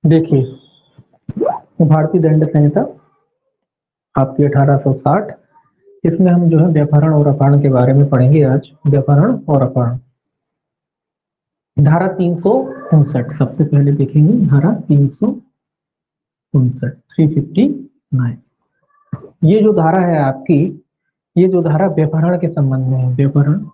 देखिए, भारतीय दंड संहिता आपकी 1860, इसमें हम जो है व्यापहरण और अपहरण के बारे में पढ़ेंगे आज। व्यापहरण और अपहरण, धारा 359 सबसे पहले देखेंगे। धारा 359, 359, ये जो धारा है आपकी, ये जो धारा व्यापहरण के संबंध में है। व्यापहरण,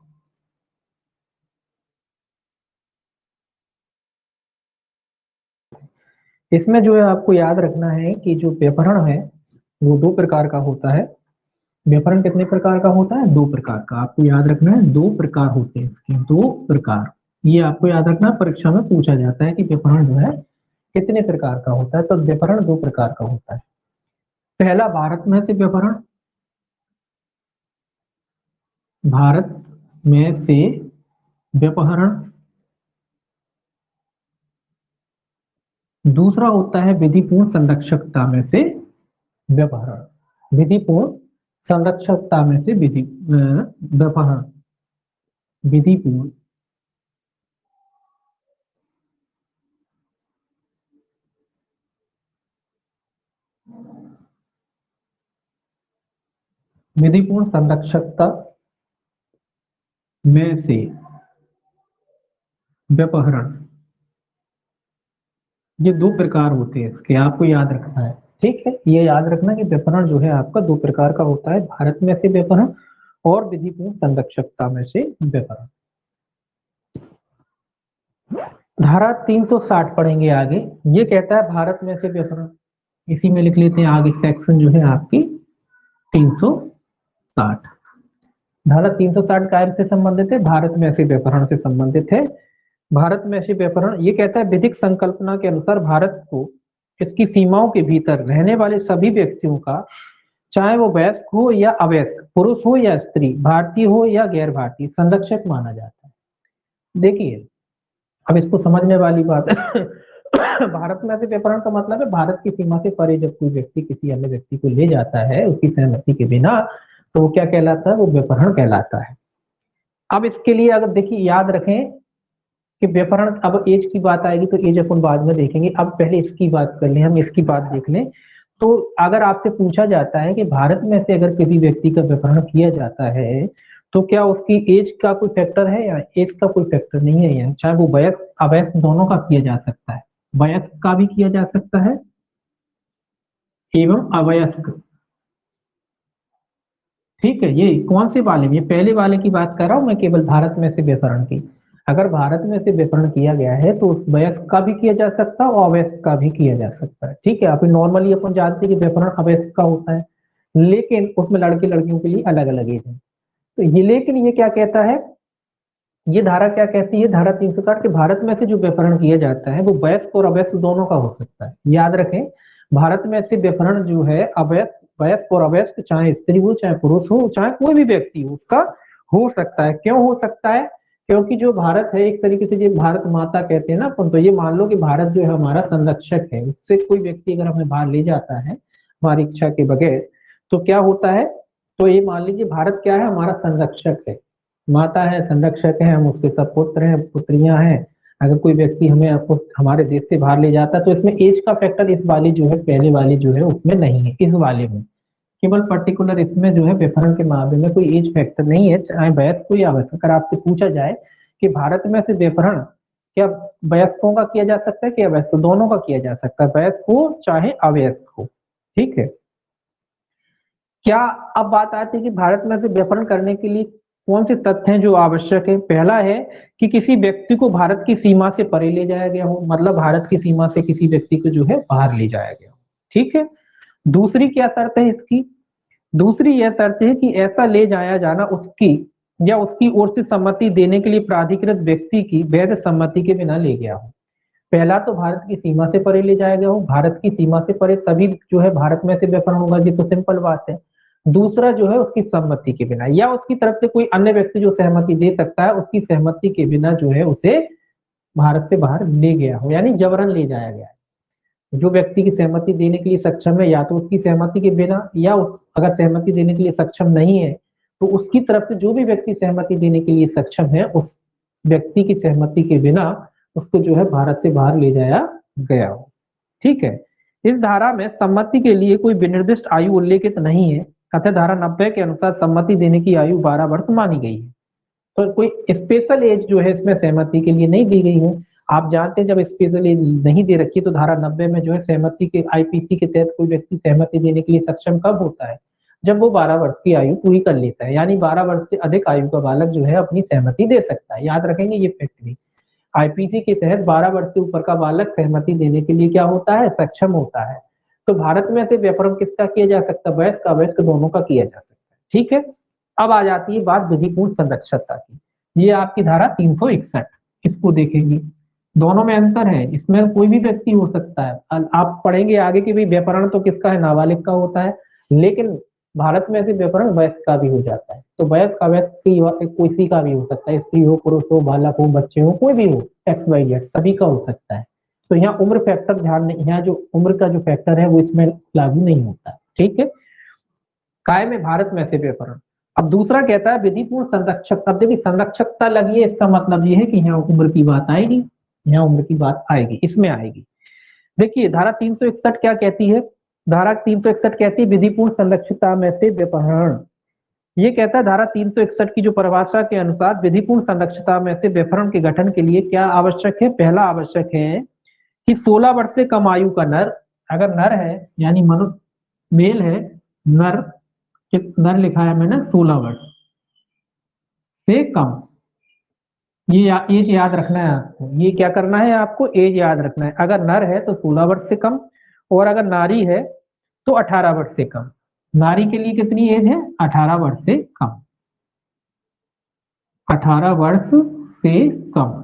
इसमें जो है आपको याद रखना है कि जो व्यापहरण है वो दो प्रकार का होता है। व्यापहरण कितने प्रकार का होता है? दो प्रकार का। आपको याद रखना है, दो प्रकार होते हैं इसके, दो प्रकार। ये आपको याद रखना, परीक्षा में पूछा जाता है कि व्यापहरण जो है कितने प्रकार का होता है। तो व्यापहरण दो प्रकार का होता है। पहला, भारत में से व्यापहरण, भारत में से व्यापहरण। दूसरा होता है विधिपूर्ण संरक्षकता में से व्यापहरण। विधिपूर्ण संरक्षकता में से व्यापहरण, विधिपूर्ण विधिपूर्ण संरक्षकता में से व्यापहरण, ये दो प्रकार होते हैं इसके, आपको याद रखना है। ठीक है, ये याद रखना कि व्यापहरण जो है आपका दो प्रकार का होता है, भारत में से व्यापहरण और विधिपूर्ण संरक्षकता में से व्यापहरण। धारा 360 पढ़ेंगे आगे। ये कहता है भारत में से व्यापहरण, इसी में लिख लेते हैं आगे सेक्शन जो है आपकी 360। धारा 360 कार्य से संबंधित है, भारत में से व्यापहरण से संबंधित है। भारत में से व्यापहरण ये कहता है विधिक संकल्पना के अनुसार भारत को इसकी सीमाओं के भीतर रहने वाले सभी व्यक्तियों का, चाहे वो वयस्क हो या अवयस्क, पुरुष हो या स्त्री, भारतीय हो या गैर भारतीय, संरक्षक माना जाता है। देखिए, अब इसको समझने वाली बात है। भारत में से व्यापहरण का मतलब है भारत की सीमा से परे जब कोई व्यक्ति किसी अन्य व्यक्ति को ले जाता है उसकी सहमति के बिना, तो वो क्या कहलाता है? वो व्यापहरण कहलाता है। अब इसके लिए अगर देखिए याद रखें कि व्यापहरण, अब एज की बात आएगी तो एज अपन बाद में देखेंगे, अब पहले इसकी बात कर लें, हम इसकी बात देख लें। तो अगर आपसे पूछा जाता है कि भारत में से अगर किसी व्यक्ति का व्यापहरण किया जाता है तो क्या उसकी एज का कोई फैक्टर है या एज का कोई फैक्टर नहीं है? या चाहे वो वयस्क अवयस्क दोनों का किया जा सकता है, वयस्क का भी किया जा सकता है एवं अवयस्क। ठीक है, ये कौन से वाले में? ये पहले वाले की बात कर रहा हूं मैं, केवल भारत में से व्यापहरण की। अगर भारत में से व्यापहरण किया गया है तो उस वयस्क का भी किया जा सकता है और अवयस्क का भी किया जा सकता है। ठीक है, अपन नॉर्मली अपन जानते हैं कि व्यापहरण अवयस्क का होता है, लेकिन उसमें लड़के लड़कियों के लिए अलग अलग एज है। तो ये, लेकिन ये क्या कहता है, ये धारा क्या कहती है, धारा 360, के भारत में से जो व्यापहरण किया जाता है वो वयस्क और अवयस्क दोनों का हो सकता है। याद रखें, भारत में से व्यापहरण जो है अवयस्क, वयस्क और अवयस्क, चाहे स्त्री हो चाहे पुरुष हो चाहे कोई भी व्यक्ति हो, उसका हो सकता है। क्यों हो सकता है? क्योंकि जो भारत है एक तरीके से जो भारत माता कहते हैं ना अपन, तो ये मान लो कि भारत जो है हमारा संरक्षक है। उससे कोई व्यक्ति अगर हमें बाहर ले जाता है हमारी इच्छा के बगैर, तो क्या होता है? तो ये मान लीजिए भारत क्या है? हमारा संरक्षक है, माता है, संरक्षक है, हम उसके सब पुत्र हैं, पुत्रियां हैं। अगर कोई व्यक्ति हमें हमारे देश से बाहर ले जाता है तो इसमें एज का फैक्टर इस वाली जो है, पहले वाली जो है उसमें नहीं है। इस वाले में केवल पर्टिकुलर इसमें जो है व्यापहरण के मामले में कोई एज फैक्टर नहीं है, चाहे वयस्क हो या अवयस्क। अगर आपसे पूछा जाए कि भारत में से व्यापहरण क्या वयस्कों का किया जा सकता है कि अवयस्क, दोनों का किया जा सकता है, वयस्क हो चाहे अवयस्क हो। ठीक है, क्या अब बात आती है कि भारत में से व्यापहरण करने के लिए कौन से तथ्य हैं जो आवश्यक है? पहला है कि किसी व्यक्ति को भारत की सीमा से परे ले जाया गया हो, मतलब भारत की सीमा से किसी व्यक्ति को जो है बाहर ले जाया गया हो। ठीक है, दूसरी क्या शर्त है इसकी? दूसरी यह शर्त है कि ऐसा ले जाया जाना उसकी या उसकी ओर से सम्मति देने के लिए प्राधिकृत व्यक्ति की वैध सम्मति के बिना ले गया हो। पहला तो भारत की सीमा से परे ले जाया गया हो, भारत की सीमा से परे तभी जो है भारत में से व्यापहरण होगा, ये तो सिंपल बात है। दूसरा जो है उसकी सम्मति के बिना, या उसकी तरफ से कोई अन्य व्यक्ति जो सहमति दे सकता है उसकी सहमति के बिना जो है उसे भारत से बाहर ले गया हो, यानी जबरन ले जाया गया है। जो व्यक्ति की सहमति देने के लिए सक्षम है, या तो उसकी सहमति के बिना, या उस अगर सहमति देने के लिए सक्षम नहीं है तो उसकी तरफ से जो भी व्यक्ति सहमति देने के लिए सक्षम है उस व्यक्ति की सहमति के बिना उसको जो है भारत से बाहर ले जाया गया हो। ठीक है। इस धारा में सम्मति के लिए कोई विनिर्दिष्ट आयु उल्लेखित नहीं है, अतः धारा 90 के अनुसार सम्मति देने की आयु 12 वर्ष मानी गई है। तो कोई स्पेशल एज जो है इसमें सहमति के लिए नहीं दी गई है। आप जानते हैं जब स्पेशल एज नहीं दे रखी तो धारा 90 में जो है सहमति के आईपीसी के तहत कोई व्यक्ति सहमति देने के लिए सक्षम कब होता है, जब वो 12 वर्ष की आयु पूरी कर लेता है, यानी 12 वर्ष से अधिक आयु का बालक जो है अपनी सहमति दे सकता है। याद रखेंगे ये फैक्ट भी। आईपीसी के तहत 12 वर्ष से ऊपर का बालक सहमति देने के लिए क्या होता है, सक्षम होता है। तो भारत में से व्यापरण किसका किया जा सकता है, वयस्क अवयस्क दोनों का किया जा सकता है। ठीक है। अब आ जाती है बात विधिपूर्ण संरक्षकता की। ये आपकी धारा 361, इसको देखेंगे। दोनों में अंतर है, इसमें कोई भी व्यक्ति हो सकता है। आप पढ़ेंगे आगे कि भाई व्यापरण तो किसका है, नाबालिग का होता है, लेकिन भारत में से व्यापरण वयस्क का भी हो जाता है। तो वयस्क अवयस्क किसी का भी हो सकता है, स्त्री हो, पुरुष हो, बालक हो, बच्चे हो, कोई भी हो, एक्स वाई जेड सभी का हो सकता है। तो यहाँ उम्र फैक्टर ध्यान नहीं, यहाँ जो उम्र का जो फैक्टर है वो इसमें लागू नहीं होता। ठीक है। काय में भारत में से व्यापरण। अब दूसरा कहता है विधिपूर्ण संरक्षक। अब देखिए संरक्षकता लगी है, इसका मतलब ये है कि यहाँ उम्र की बात आएगी, यहाँ उम्र की बात आएगी, इसमें आएगी। देखिए धारा 361 क्या कहती है, धारा 361 कहती है विधिपूर्ण संरक्षिता में से व्यापरण। ये कहता है धारा 361 की जो परिभाषा के अनुसार विधिपूर्ण संरक्षिता में से व्यापरण के गठन के लिए क्या आवश्यक है, पहला आवश्यक है कि 16 वर्ष से कम आयु का नर, अगर नर है यानी मनुष्य मेल है, नर लिखा है मैंने 16 वर्ष से कम, ये एज याद रखना है आपको। ये क्या करना है आपको, एज याद रखना है। अगर नर है तो 16 वर्ष से कम, और अगर नारी है तो 18 वर्ष से कम। नारी के लिए कितनी एज है, 18 वर्ष से कम, 18 वर्ष से कम।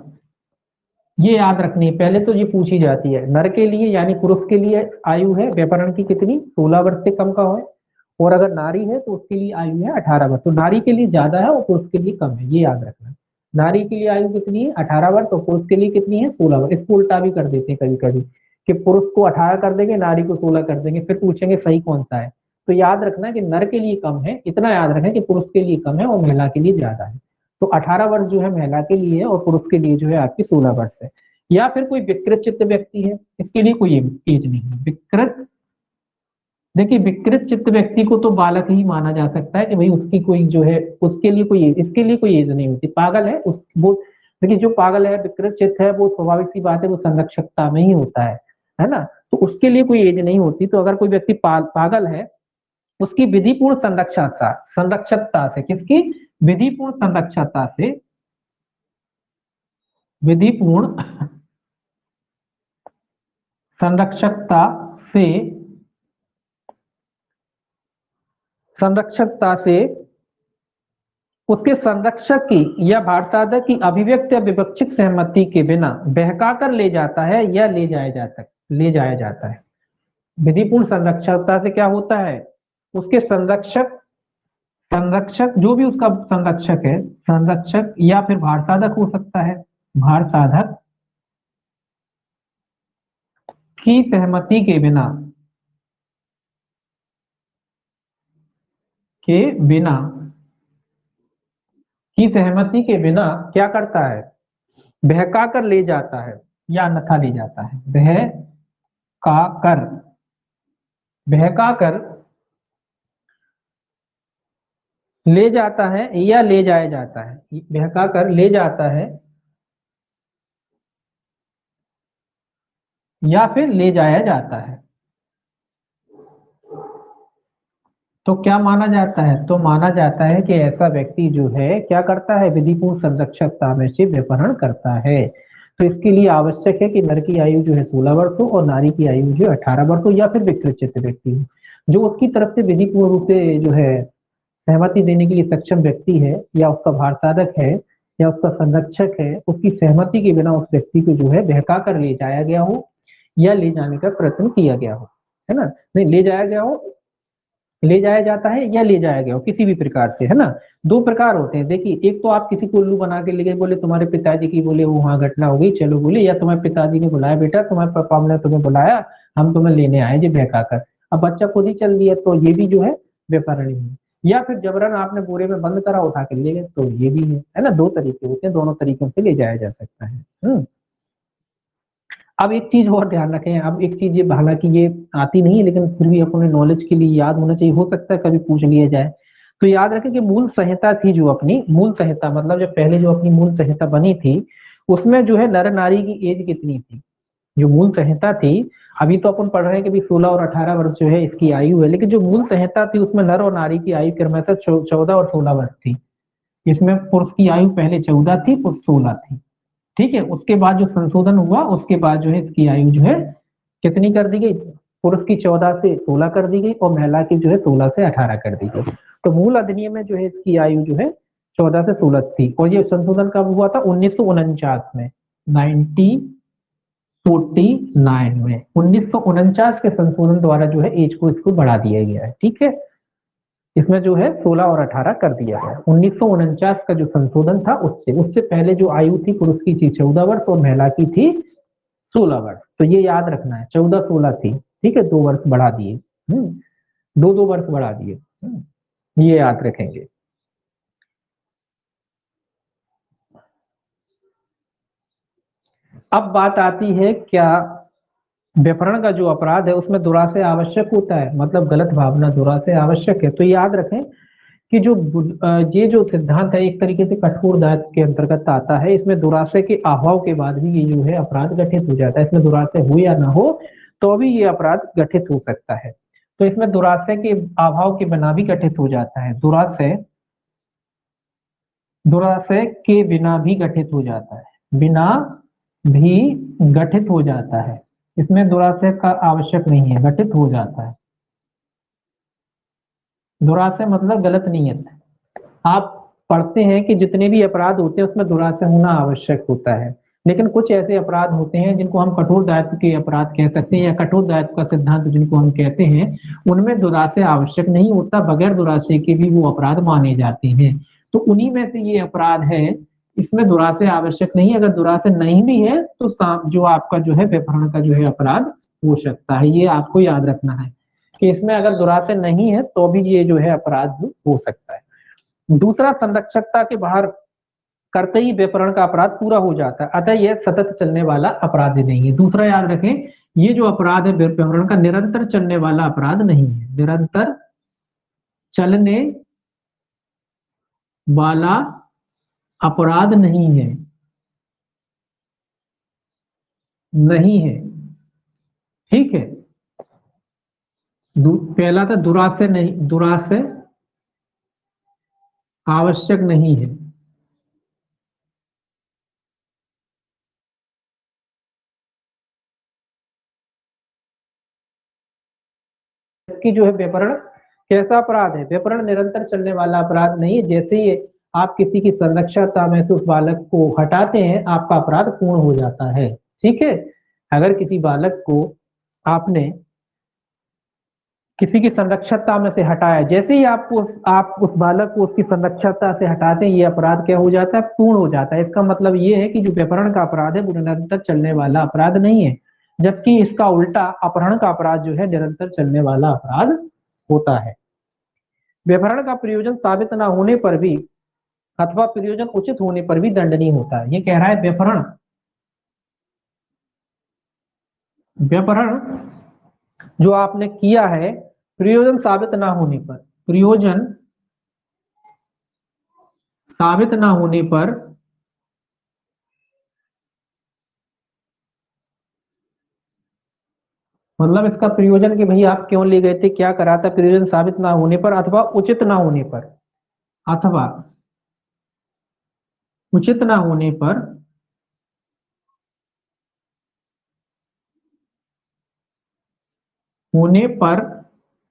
ये याद रखनी है, पहले तो ये पूछी जाती है। नर के लिए यानी पुरुष के लिए आयु है व्यापरण की कितनी, 16 वर्ष से कम का हो, और अगर नारी है तो उसके लिए आयु है 18 वर्ष। तो नारी के लिए ज्यादा है और पुरुष के लिए कम है, ये याद रखना। नारी के लिए आयु कितनी है, 18 वर्ष, और पुरुष के लिए कितनी है, 16 वर्ष। इसको उल्टा भी कर देते हैं कभी कभी कि पुरुष को 18 कर देंगे, नारी को 16 कर देंगे, फिर पूछेंगे सही कौन सा है। तो याद रखना कि नर के लिए कम है, इतना याद रखें कि पुरुष के लिए कम है और महिला के लिए ज्यादा है। तो 18 वर्ष जो है महिला के लिए है और पुरुष के लिए जो है आपकी 16 वर्ष है। या फिर कोई विकृत चित्त व्यक्ति है, इसके लिए कोई एज नहीं है। विकृत, देखिए विकृत चित्त व्यक्ति को तो बालक ही माना जा सकता है कि भाई उसकी कोई जो है, उसके लिए कोई एज, इसके लिए कोई एज नहीं होती। पागल है उस वो, देखिए जो पागल है विकृत चित्त है वो स्वाभाविक सी बात है वो संरक्षकता में ही होता है ना, तो उसके लिए कोई एज नहीं होती। तो अगर कोई व्यक्ति पागल है, उसकी विधिपूर्ण संरक्षकता से, किसकी, विधिपूर्ण संरक्षकता से, विधिपूर्ण संरक्षकता से, संरक्षकता से उसके संरक्षक की या भारसाधक की अभिव्यक्त या विवक्षित सहमति के बिना बहकाकर ले जाता है या ले जाया जाता है। विधिपूर्ण संरक्षकता से क्या होता है, उसके संरक्षक जो भी उसका संरक्षक है, संरक्षक या फिर भारसाधक हो सकता है, भारसाधक की सहमति के बिना की सहमति के बिना क्या करता है, बहका कर ले जाता है या अन्यथा ले जाता है। बहका कर ले जाता है या ले जाया जाता है, बहका कर ले जाता है या फिर ले जाया जाता है। तो क्या माना जाता है, तो माना जाता है कि ऐसा व्यक्ति जो है क्या करता है, विधिपूर्ण संरक्षकता में से व्यापरण करता है। तो इसके लिए आवश्यक है कि नर की आयु जो है 16 वर्ष हो और नारी की आयु जो 18 वर्ष हो, या फिर विकृत चित्त व्यक्ति हो। जो उसकी तरफ से विधिपूर्ण रूप से जो है सहमति देने के लिए सक्षम व्यक्ति है, या उसका भारसाधक है, या उसका संरक्षक है, उसकी सहमति के बिना उस व्यक्ति को जो है बहका कर ले जाया गया हो या ले जाने का प्रयत्न किया गया हो, है ना, नहीं ले जाया गया हो, ले जाया जाता है या ले जाया गया हो, किसी भी प्रकार से, है ना। दो प्रकार होते हैं, देखिए एक तो आप किसी को उल्लू बना के ले गए, बोले तुम्हारे पिताजी की, बोले वो वहां घटना हो गई, चलो बोले, या तुम्हारे पिताजी ने बुलाया, बेटा तुम्हारे पापा ने तुम्हें बुलाया, हम तुम्हें लेने आए जी बहका कर। अब बच्चा खुद ही चल दिया, तो ये भी जो है व्यापारण है। या फिर जबरन आपने बोरे में बंद करा, उठा के ले गए, तो ये भी है ना। दो तरीके होते हैं, दोनों तरीकों से ले जाया जा सकता है। अब एक चीज और ध्यान रखें, अब एक चीज ये, हालांकि ये आती नहीं है लेकिन फिर भी अपने नॉलेज के लिए याद होना चाहिए, हो सकता है कभी पूछ लिया जाए। तो याद रखें कि मूल संहिता थी जो अपनी मूल संहिता, मतलब जब पहले जो अपनी मूल संहिता बनी थी, उसमें जो है नर नारी की एज कितनी थी, जो मूल संहिता थी। अभी तो अपन पढ़ रहे हैं कि भी 16 और 18 वर्ष जो है इसकी आयु है, लेकिन जो मूल संहिता थी उसमें नर और नारी की आयु क्रमशः 14 और 16 वर्ष थी। इसमें पुरुष की आयु पहले 14 थी, पुरुष 16 थी। ठीक है, उसके बाद जो संशोधन हुआ उसके बाद जो है इसकी आयु जो है कितनी कर दी गई, पुरुष की 14 से 16 कर दी गई और महिला की जो है 16 से 18 कर दी गई। तो मूल अधिनियम में जो है इसकी आयु जो है 14 से 16 थी, और ये संशोधन कब हुआ था, 1949 में, 1949 में 1949 के संशोधन द्वारा जो है एज को इसको बढ़ा दिया गया है। ठीक है, इसमें जो है 16 और 18 कर दिया गया। 1949 का जो संशोधन था उससे उससे पहले जो आयु थी पुरुष की थी 14 वर्ष और महिला की थी 16 वर्ष। तो ये याद रखना है, 14-16 थी। ठीक है, 2 वर्ष बढ़ा दिए, 2-2 वर्ष बढ़ा दिए, ये याद रखेंगे। अब बात आती है क्या व्याकरण का जो अपराध है उसमें दुराशय आवश्यक होता है, मतलब गलत भावना दुराशय आवश्यक है। तो याद रखें कि जो ये जो सिद्धांत है एक तरीके से कठोर दायित्व के अंतर्गत आता है। इसमें दुराशय के अभाव के बाद भी ये जो है अपराध गठित हो जाता है, इसमें दुराशय हो या ना हो तो भी ये अपराध गठित हो सकता है। तो इसमें दुराशय के अभाव के बिना भी गठित हो जाता है, दुराशय दुराशय के बिना भी गठित हो जाता है, बिना भी गठित हो जाता है। इसमें दुराशय का आवश्यक नहीं है, गठित हो जाता है। दुराशय मतलब गलत नीयत। आप पढ़ते हैं कि जितने भी अपराध होते हैं उसमें दुराशय होना आवश्यक होता है, लेकिन कुछ ऐसे अपराध होते हैं जिनको हम कठोर दायित्व के अपराध कह सकते हैं या कठोर दायित्व का सिद्धांत जिनको हम कहते हैं, उनमें दुराशय आवश्यक नहीं होता, बगैर दुराशय के भी वो अपराध माने जाते हैं। तो उन्हीं में से ये अपराध है, इसमें दुराशय आवश्यक नहीं है। अगर दुराशय नहीं भी है तो जो आपका जो है व्यभिचार का जो है अपराध हो सकता है। ये आपको याद रखना है कि इसमें अगर दुराशय नहीं है तो भी ये जो है अपराध हो सकता है। दूसरा, संरक्षकता के बाहर करते ही व्याकरण का अपराध पूरा हो जाता है, अतः यह सतत चलने वाला अपराध नहीं है। दूसरा याद रखें, ये जो अपराध है व्याकरण का निरंतर चलने वाला अपराध नहीं है, निरंतर चलने वाला अपराध नहीं है, नहीं है। ठीक है, पहला था दुराशय नहीं, दुराशय आवश्यक नहीं है। कि जो है व्याकरण कैसा अपराध है, व्याकरण निरंतर चलने वाला अपराध नहीं है। जैसे ही आप किसी की संरक्षता में से उस बालक को हटाते हैं आपका अपराध पूर्ण हो जाता है। ठीक है, अगर किसी बालक को आपने किसी की संरक्षता में से हटाया, जैसे ही आप उस बालक को उसकी संरक्षता से हटाते हैं ये अपराध क्या हो जाता है, पूर्ण हो जाता है। इसका मतलब ये है कि जो व्याकरण का अपराध है वो निरंतर चलने वाला अपराध नहीं है, जबकि इसका उल्टा अपहरण का अपराध जो है निरंतर चलने वाला अपराध होता है। व्यवहार का प्रयोजन साबित न होने पर भी अथवा प्रयोजन उचित होने पर भी दंडनीय होता है। ये कह रहा है व्यवहार, व्यवहार जो आपने किया है प्रयोजन साबित ना होने पर, प्रयोजन साबित ना होने पर मतलब इसका प्रयोजन कि भाई आप क्यों ले गए थे, क्या करा था, प्रयोजन साबित ना होने पर अथवा उचित ना होने पर, अथवा उचित ना होने पर होने पर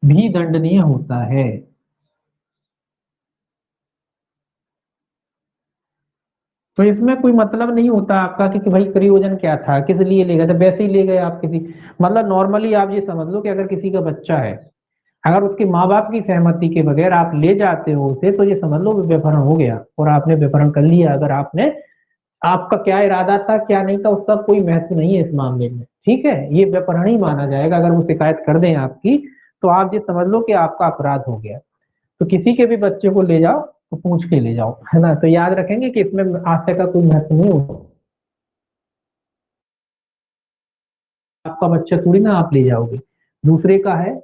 भी दंडनीय होता है। तो इसमें कोई मतलब नहीं होता आपका कि भाई प्रयोजन क्या था, किस लिए ले गए थे, वैसे ही ले गए आप किसी, मतलब नॉर्मली आप ये समझ लो कि अगर किसी का बच्चा है, अगर उसके माँ बाप की सहमति के बगैर आप ले जाते हो उसे तो ये समझ लो व्यभिचार हो गया और आपने व्यभिचार कर लिया। अगर आपने, आपका क्या इरादा था क्या नहीं था उसका कोई महत्व नहीं है इस मामले में। ठीक है, ये व्यभिचार ही माना जाएगा। अगर वो शिकायत कर दें आपकी तो आप ये समझ लो कि आपका अपराध हो गया। तो किसी के भी बच्चे को ले जाओ तो पूछ के ले जाओ, है ना। तो याद रखेंगे कि इसमें आशय का कोई महत्व नहीं होता। आपका बच्चा थोड़ी ना आप ले जाओगे, दूसरे का है,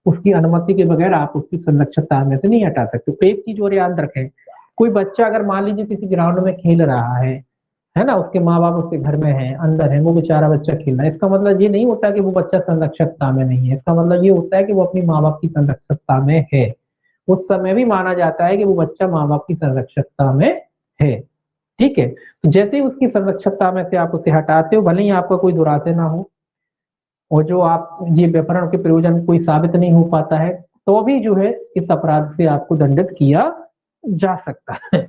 उसकी अनुमति के बगैर आप उसकी संरक्षकता में से नहीं हटा सकते। तो एक चीज और याद रखें, कोई बच्चा अगर मान लीजिए किसी ग्राउंड में खेल रहा है ना, उसके माँ बाप उसके घर में है, अंदर है, वो बेचारा बच्चा खेल रहा है, इसका मतलब ये नहीं होता कि वो बच्चा संरक्षकता में नहीं है, इसका मतलब ये होता है कि वो अपनी माँ बाप की संरक्षकता में है। उस समय भी माना जाता है कि वो बच्चा माँ बाप की संरक्षकता में है। ठीक है, तो जैसे ही उसकी संरक्षकता में से आप उसे हटाते हो, भले ही आपका कोई दुराशय ना हो, और जो आप ये व्याकरण के प्रयोजन कोई साबित नहीं हो पाता है, तो भी जो है इस अपराध से आपको दंडित किया जा सकता है।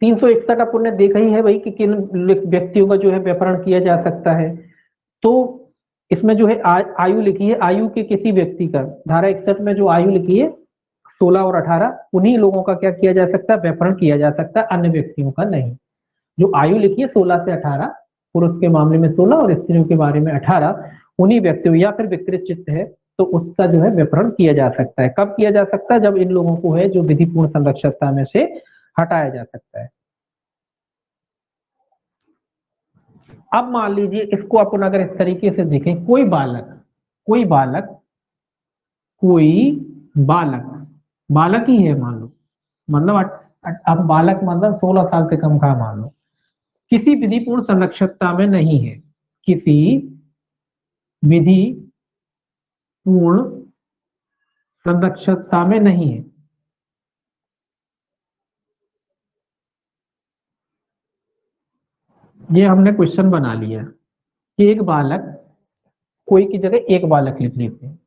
361 अपन ने देखा ही है भाई कि किन व्यक्तियों का जो है व्यापरण किया जा सकता है। तो इसमें जो है आयु लिखी है, आयु के किसी व्यक्ति का, धारा 61 में जो आयु लिखी है 16 और 18, उन्हीं लोगों का क्या किया जा सकता है, व्यापरण किया जा सकता है, अन्य व्यक्तियों का नहीं। जो आयु लिखी है 16 से 18, पुरुष के मामले में 16 और स्त्रियों के बारे में 18, उन्हीं व्यक्तियों या फिर विकृत चित्त है तो उसका जो है व्यापरण किया जा सकता है। कब किया जा सकता है, जब इन लोगों को है जो विधिपूर्ण संरक्षकता में से हटाया जा सकता है। अब मान लीजिए इसको अपन अगर इस तरीके से देखें, कोई बालक कोई बालक बालक ही है मान लो, मतलब अब बालक मतलब 16 साल से कम का मान लो, किसी विधिपूर्ण संरक्षकता में नहीं है, किसी विधि पूर्ण संरक्षकता में नहीं है। ये हमने क्वेश्चन बना लिया कि एक बालक, कोई की जगह एक बालक लिख लेते हैं,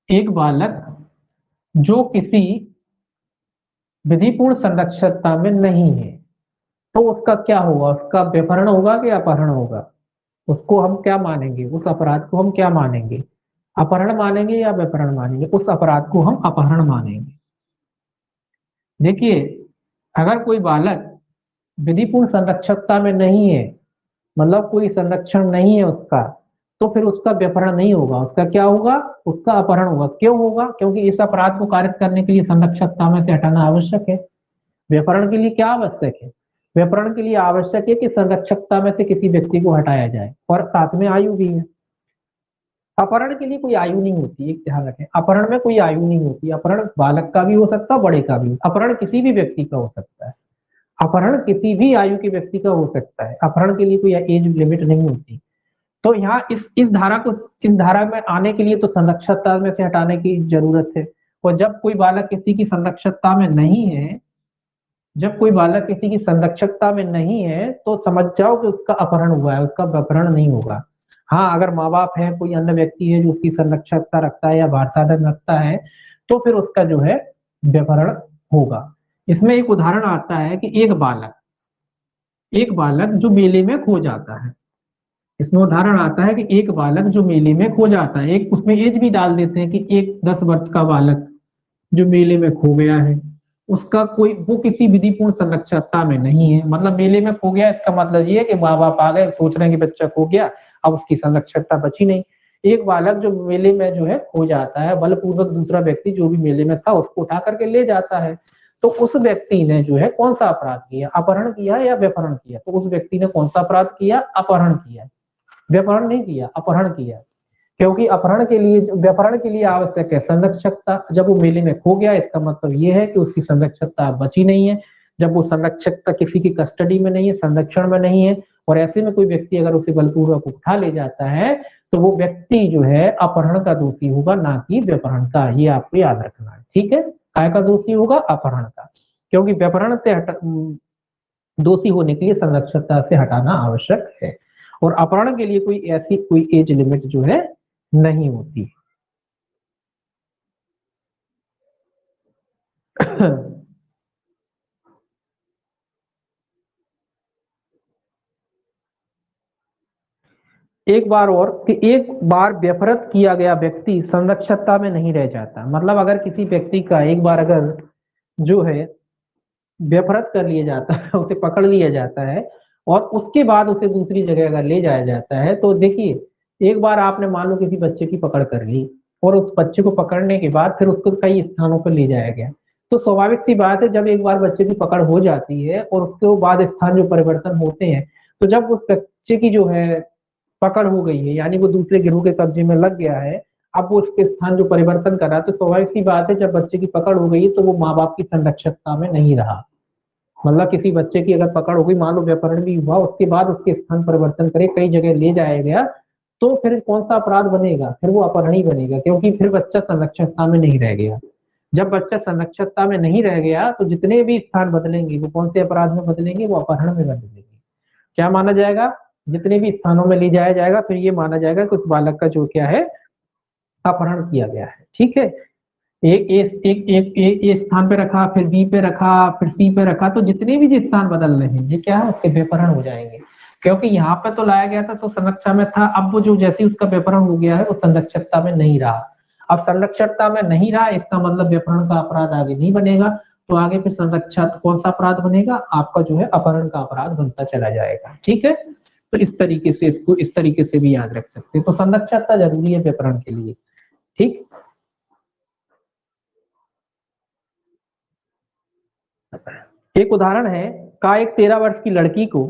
एक बालक जो किसी विधिपूर्ण संरक्षकता में नहीं है, तो उसका क्या होगा, उसका व्यपहरण होगा कि अपहरण होगा, उसको हम क्या मानेंगे, उस अपराध को हम क्या मानेंगे, अपहरण मानेंगे या व्यपहरण मानेंगे, उस अपराध को हम अपहरण मानेंगे। देखिए, अगर कोई बालक विधिपूर्ण संरक्षकता में नहीं है, मतलब कोई संरक्षण नहीं है उसका, तो फिर उसका व्यपहरण नहीं होगा, उसका क्या होगा, उसका अपहरण होगा। क्यों होगा, क्योंकि इस अपराध को कारित करने के लिए संरक्षकता में से हटाना आवश्यक है। व्यापरण के लिए क्या आवश्यक है, व्यापरण के लिए आवश्यक है कि संरक्षकता में से किसी व्यक्ति को हटाया जाए, और साथ में आयु भी है। अपहरण के लिए कोई आयु नहीं होती, एक ध्यान रखें, अपहरण में कोई आयु नहीं होती, अपहरण बालक का भी हो सकता है, बड़े का भी, अपहरण किसी भी व्यक्ति का हो सकता है, अपहरण किसी भी आयु के व्यक्ति का हो सकता है, अपहरण के लिए कोई एज लिमिट नहीं होती। तो यहाँ इस धारा में आने के लिए तो संरक्षकता में से हटाने की जरूरत है। और जब कोई बालक किसी की संरक्षकता में नहीं है, जब कोई बालक किसी की संरक्षकता में नहीं है, तो समझ जाओ कि उसका अपहरण हुआ है, उसका अपहरण नहीं होगा। हाँ, अगर माँ बाप है, कोई अन्य व्यक्ति है जो उसकी संरक्षकता रखता है या भार साधन रखता है, तो फिर उसका जो है व्यपहरण होगा। इसमें एक उदाहरण आता है कि एक बालक जो मेले में खो जाता है, इसमें उदाहरण आता है कि एक बालक जो मेले में खो जाता है, एक उसमें एज भी डाल देते हैं कि एक 10 वर्ष का बालक जो मेले में खो गया है, उसका कोई, वो किसी विधिपूर्ण संरक्षकता में नहीं है, मतलब मेले में खो गया, इसका मतलब ये है कि माँ बाप आ गए, सोच रहे हैं कि बच्चा खो गया, अब उसकी संरक्षकता बची नहीं। एक बालक जो मेले में जो है खो जाता है, बलपूर्वक दूसरा व्यक्ति जो भी मेले में था उसको उठा करके ले जाता है, तो उस व्यक्ति ने जो है कौन सा अपराध किया, अपहरण किया या व्यपहरण किया, तो उस व्यक्ति ने कौन सा अपराध किया, अपहरण किया, व्यपहरण नहीं किया, अपहरण किया। क्योंकि अपहरण के लिए, व्यापरण के लिए आवश्यक है संरक्षकता, जब वो मेले में खो गया इसका मतलब ये है कि उसकी संरक्षकता बची नहीं है, जब वो संरक्षकता किसी की कस्टडी में नहीं है, संरक्षण में नहीं है, और ऐसे में कोई व्यक्ति अगर उसे बलपूर्वक उठा ले जाता है, तो वो व्यक्ति जो है अपहरण का दोषी होगा, ना कि व्यापरण का। ये आपको याद रखना है, ठीक है, काय का दोषी होगा, अपहरण का, क्योंकि व्यापरण से दोषी होने के लिए संरक्षकता से हटाना आवश्यक है, और अपहरण के लिए कोई ऐसी कोई एज लिमिट जो है नहीं होती। एक बार और कि एक बार व्यपहृत किया गया व्यक्ति संरक्षकता में नहीं रह जाता, मतलब अगर किसी व्यक्ति का एक बार अगर जो है व्यपहृत कर लिया जाता है, उसे पकड़ लिया जाता है, और उसके बाद उसे दूसरी जगह अगर ले जाया जाता है, तो देखिए एक बार आपने मान लो किसी बच्चे की पकड़ कर ली, और उस बच्चे को पकड़ने के बाद फिर उसको कई स्थानों पर ले जाया गया, तो स्वाभाविक सी बात है, जब एक बार बच्चे की पकड़ हो जाती है और उसके बाद स्थान जो परिवर्तन होते हैं, तो जब उस बच्चे की जो है पकड़ हो गई है, यानी वो दूसरे गिरोह के कब्जे में लग गया है, अब वो उसके स्थान जो परिवर्तन कर रहा है, तो स्वाभाविक सी बात है, जब बच्चे की पकड़ हो गई है तो वो माँ बाप की संरक्षकता में नहीं रहा। मतलब किसी बच्चे की अगर पकड़ हो गई, मान लो व्यापरण भी हुआ, उसके बाद उसके स्थान परिवर्तन करे, कई जगह ले जाया गया, तो फिर कौन सा अपराध बनेगा? फिर वो अपहरण ही बनेगा, क्योंकि फिर बच्चा संरक्षकता में नहीं रह गया। जब बच्चा संरक्षकता में नहीं रह गया तो जितने भी स्थान बदलेंगे वो कौन से अपराध में बदलेंगे? वो अपहरण में बदलेंगे। क्या माना जाएगा? जितने भी स्थानों में ले जाया जाएगा, फिर ये माना जाएगा कि उस बालक का जो क्या है, अपहरण किया गया है। ठीक है, एक स्थान पे रखा, फिर बी पे रखा, फिर सी पे रखा, तो जितने भी जो स्थान बदल रहे हैं ये क्या है, उसके व्यपहरण हो जाएंगे। क्योंकि यहाँ पे तो लाया गया था तो संरक्षण में था, अब वो जो जैसे उसका व्यपहरण हो गया है वो संरक्षकता में नहीं रहा। अब संरक्षकता में नहीं रहा, इसका मतलब व्यपहरण का अपराध आगे नहीं बनेगा, तो आगे फिर संरक्षक कौन सा अपराध बनेगा? आपका जो है अपहरण का अपराध बनता चला जाएगा। ठीक है, तो इस तरीके से इसको इस तरीके से भी याद रख सकते हैं। तो संरक्षकता जरूरी है व्यपहरण के लिए। ठीक, एक उदाहरण है का एक 13 वर्ष की लड़की को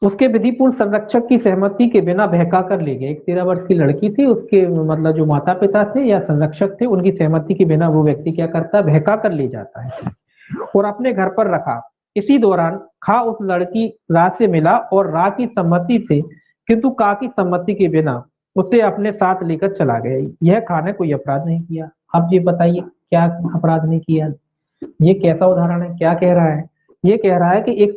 उसके विधिपूर्ण संरक्षक की सहमति के बिना बहका कर ले गया। एक 13 वर्ष की लड़की थी, उसके मतलब जो माता पिता थे या संरक्षक थे, उनकी सहमति के बिना वो व्यक्ति क्या करता है? बहका कर ले जाता है और अपने घर पर रखा। इसी दौरान खा उस लड़की रा से मिला और रा की सम्मति से, किंतु का की सम्मति के बिना उसे अपने साथ लेकर चला गया। यह खा ने कोई अपराध नहीं किया। अब ये बताइए क्या अपराध नहीं किया? ये कैसा उदाहरण है? क्या कह रहा है? ये कह रहा है कि एक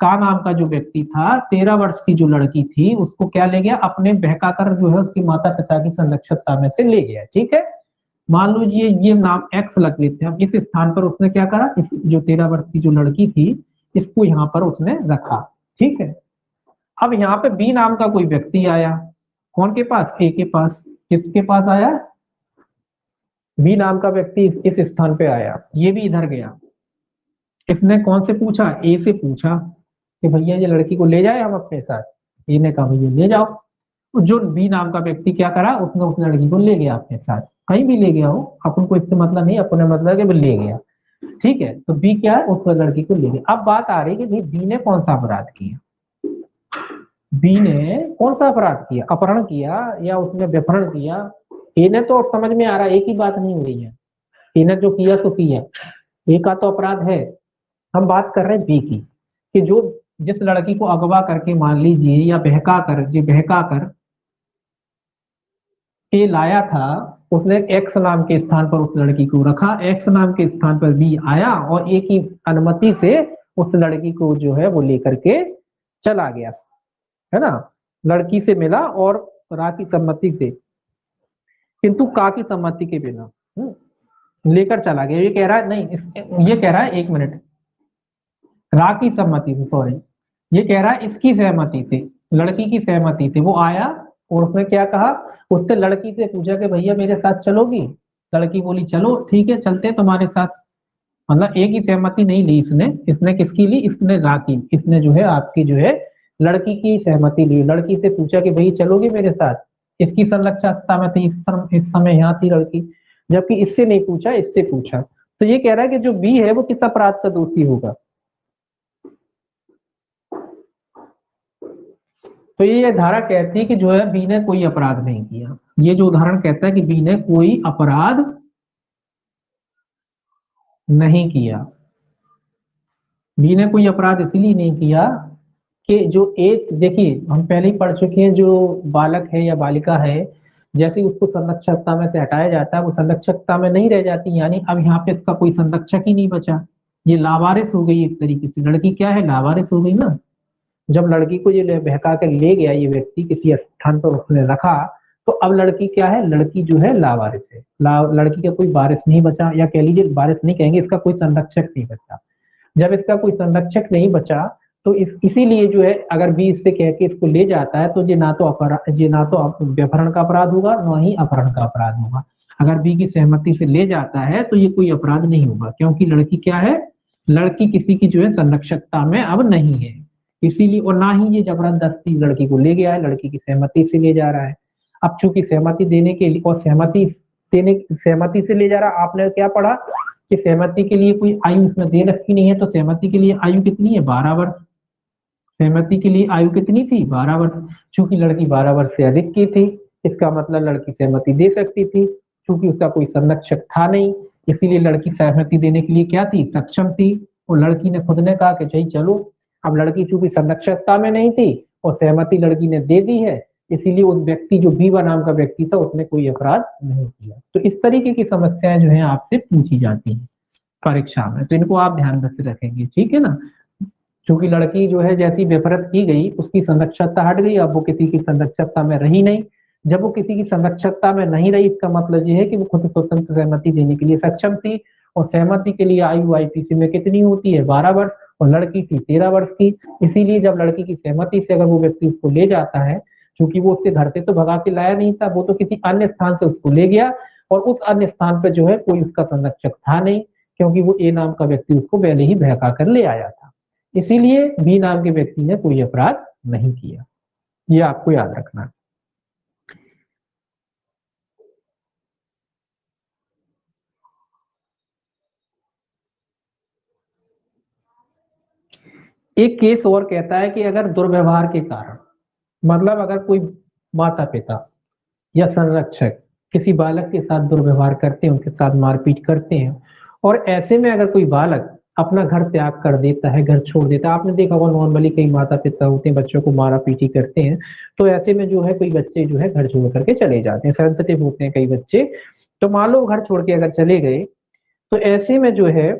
का नाम का जो व्यक्ति था, 13 वर्ष की जो लड़की थी, उसको क्या ले गया? अपने बहका कर जो है उसके माता पिता की संरक्षकता में से ले गया। ठीक है, मान लीजिए ये नाम एक्स लग लेते हैं। अब इस स्थान पर उसने क्या करा? इस जो 13 वर्ष की जो लड़की थी, इसको यहाँ पर उसने रखा। ठीक है, अब यहाँ पे बी नाम का कोई व्यक्ति आया, कौन के पास? ए के पास। किसके पास आया? बी नाम का व्यक्ति इस स्थान पे आया, ये भी इधर गया। इसने कौन से पूछा? ए से पूछा कि भैया ये लड़की को ले जाए हम अपने साथ। ए ने कहा भैया ले जाओ। जो बी नाम का व्यक्ति क्या करा? उसने उस लड़की को ले गया अपने साथ, कहीं भी ले गया हो, अपन को इससे मतलब नहीं, अपने मतलब कि ले गया। ठीक है, तो बी क्या है? उस लड़की को ले गया। अब बात आ रही है कि बी ने कौन सा अपराध किया? बी ने कौन सा अपराध किया? अपहरण किया या उसने व्यपहरण किया? ए ने तो समझ में आ रहा है, एक ही बात नहीं हो रही है। ए ने जो किया तो किया, ए का तो अपराध है। हम बात कर रहे हैं बी की, कि जो जिस लड़की को अगवा करके मान लीजिए या बहका कर ए लाया था, उसने एक्स नाम के स्थान पर उस लड़की को रखा, एक्स नाम के स्थान पर बी आया और ए की अनुमति से उस लड़की को जो है वो लेकर के चला गया, है ना? लड़की से मिला और रा की सम्मति से, किंतु का की सम्मति के बिना लेकर चला गया। ये कह रहा है नहीं, ये कह रहा है, एक मिनट, रा की सम्मति से, सॉरी, ये कह रहा है इसकी सहमति से, लड़की की सहमति से वो आया और उसने क्या कहा? उसने लड़की से पूछा कि भैया मेरे साथ चलोगी? लड़की बोली चलो ठीक है, चलते हैं तुम्हारे साथ। मतलब एक ही सहमति नहीं ली इसने, इसने किसकी ली? इसने रा की, इसने जो है आपकी जो है लड़की की सहमति ली। लड़की से पूछा कि भाई चलोगे मेरे साथ? इसकी संरक्षकता में थी, इस समय यहाँ थी लड़की, जबकि इससे नहीं पूछा, इससे पूछा। तो ये कह रहा है कि जो बी है वो किस अपराध का दोषी होगा? तो ये धारा कहती है कि जो है बी ने कोई अपराध नहीं किया। ये जो उदाहरण कहता है कि बी ने कोई अपराध नहीं किया। बी ने कोई अपराध इसलिए नहीं किया कि जो एक, देखिए हम पहले ही पढ़ चुके हैं, जो बालक है या बालिका है, जैसे उसको संरक्षकता में से हटाया जाता है वो संरक्षकता में नहीं रह जाती, यानी अब यहाँ पे इसका कोई संरक्षक ही नहीं बचा, ये लावारिस हो गई एक तरीके से। लड़की क्या है? लावारिस हो गई ना। जब लड़की को ये बहका कर ले गया ये व्यक्ति, किसी स्थान पर उसने रखा, तो अब लड़की क्या है? लड़की जो है लावारिस है। लड़की का कोई वारिस नहीं बचा, या कह लीजिए वारिस नहीं कहेंगे, इसका कोई संरक्षक नहीं बचा। जब इसका कोई संरक्षक नहीं बचा तो इसीलिए जो है अगर बी इससे कह के इसको ले जाता है तो ये ना तो व्यपहरण का अपराध होगा, ना ही अपहरण का अपराध होगा। अगर बी की सहमति से ले जाता है तो ये कोई अपराध नहीं होगा, क्योंकि लड़की क्या है? लड़की किसी की जो है संरक्षकता में अब नहीं है, इसीलिए। और ना ही ये जबरदस्ती लड़की को ले गया है, लड़की की सहमति से ले जा रहा है। अब चूंकि सहमति देने के लिए, और सहमति देने सहमति से ले जा रहा। आपने क्या पढ़ा कि सहमति के लिए कोई आयु इसमें दे रखी नहीं है, तो सहमति के लिए आयु कितनी है? 12 वर्ष। सहमति के लिए आयु कितनी थी? 12 वर्ष। चूंकि लड़की 12 वर्ष से अधिक की थी, इसका मतलब लड़की सहमति दे सकती थी। चूंकि उसका कोई संरक्षक था नहीं, इसीलिए लड़की सहमति देने के लिए क्या थी? सक्षम थी। और लड़की ने खुद ने कहा कि भाई चलो। अब लड़की चूंकि संरक्षकता में नहीं थी और सहमति लड़की ने दे दी है, इसीलिए उस व्यक्ति जो बीवा नाम का व्यक्ति था उसने कोई अपराध नहीं किया। तो इस तरीके की समस्याएं जो है आपसे पूछी जाती हैं परीक्षा में, तो इनको आप ध्यान से रखेंगे, ठीक है ना। क्योंकि लड़की जो है जैसी बेफरत की गई, उसकी संरक्षकता हट गई, अब वो किसी की संरक्षकता में रही नहीं। जब वो किसी की संरक्षकता में नहीं रही, इसका मतलब ये है कि वो खुद स्वतंत्र सहमति देने के लिए सक्षम थी। और सहमति के लिए आयु आईपीसी में कितनी होती है? 12 वर्ष। और लड़की थी 13 वर्ष की। इसीलिए जब लड़की की सहमति से अगर वो व्यक्ति उसको ले जाता है, क्योंकि वो उसके घर से तो भगा के लाया नहीं था, वो तो किसी अन्य स्थान से उसको ले गया, और उस अन्य स्थान पर जो है कोई उसका संरक्षक था नहीं, क्योंकि वो ए नाम का व्यक्ति उसको पहले ही बहका कर ले आया था। इसीलिए बी नाम के व्यक्ति ने कोई अपराध नहीं किया। ये आपको याद रखना है। एक केस और कहता है कि अगर दुर्व्यवहार के कारण, मतलब अगर कोई माता पिता या संरक्षक किसी बालक के साथ दुर्व्यवहार करते हैं, उनके साथ मारपीट करते हैं, और ऐसे में अगर कोई बालक अपना घर त्याग कर देता है, घर छोड़ देता है। आपने देखा होगा नॉर्मली कई माता पिता होते हैं, बच्चों को मारा पीटी करते हैं, तो ऐसे में जो है कोई बच्चे जो है घर छोड़ करके चले जाते हैं, सेंसिटिव होते हैं कई बच्चे। तो मान लो घर छोड़ के अगर चले गए, तो ऐसे में जो है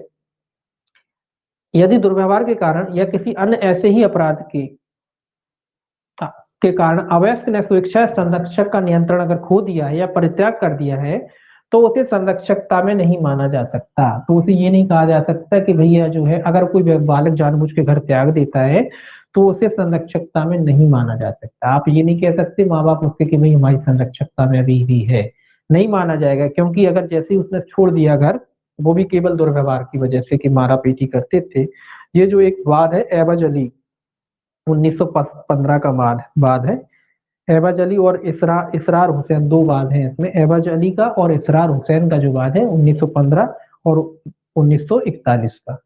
यदि दुर्व्यवहार के कारण या किसी अन्य ऐसे ही अपराध के कारण अवयस्क ने स्वेच्छा संरक्षक का नियंत्रण अगर खो दिया है या परित्याग कर दिया है, तो उसे संरक्षकता में नहीं माना जा सकता। तो उसे ये नहीं कहा जा सकता कि भैया जो है, अगर कोई बालक जानबूझ के घर त्याग देता है तो उसे संरक्षकता में नहीं माना जा सकता। आप ये नहीं कह सकते माँ बाप उसके कि भाई हमारी संरक्षकता में अभी भी है, नहीं माना जाएगा। क्योंकि अगर जैसे ही उसने छोड़ दिया घर, वो भी केवल दुर्व्यवहार की वजह से कि मारा पीटी करते थे। ये जो एक वाद है एवज अली 1915 का वाद है। एवज अली और इसरार हुसैन, दो वाद हैं इसमें। एवज अली का और इसरार हुसैन का जो वाद है 1915 और 1941 का।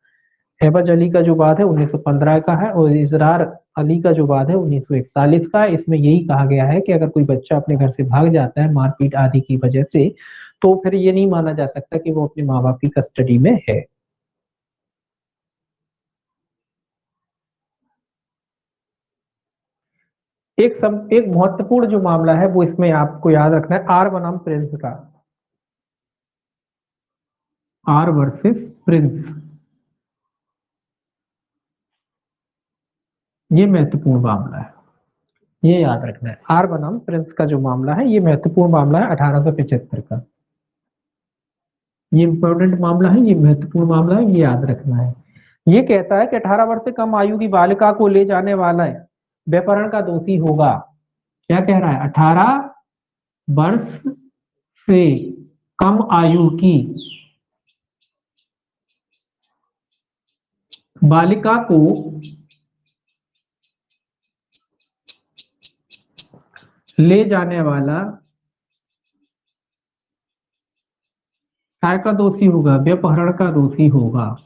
एवज अली का जो वाद है 1915 का है, और इसरार अली का जो वाद है 1941 का है। इसमें यही कहा गया है कि अगर कोई बच्चा अपने घर से भाग जाता है मारपीट आदि की वजह से, तो फिर ये नहीं माना जा सकता कि वो अपने माँ बाप की कस्टडी में है। एक महत्वपूर्ण जो मामला है वो इसमें आपको याद रखना है, आर बनाम प्रिंस का। आर वर्सेस प्रिंस, ये महत्वपूर्ण मामला है, ये याद रखना है। आर बनाम प्रिंस का जो मामला है ये महत्वपूर्ण मामला है 1875 का। ये इंपॉर्टेंट मामला है, ये महत्वपूर्ण मामला है, ये याद रखना है। ये कहता है कि 18 वर्ष से कम आयु की बालिका को ले जाने वाला है व्यभिचारण का दोषी होगा। क्या कह रहा है? 18 वर्ष से कम आयु की बालिका को ले जाने वाला काय का दोषी होगा? व्यभिचारण का दोषी होगा,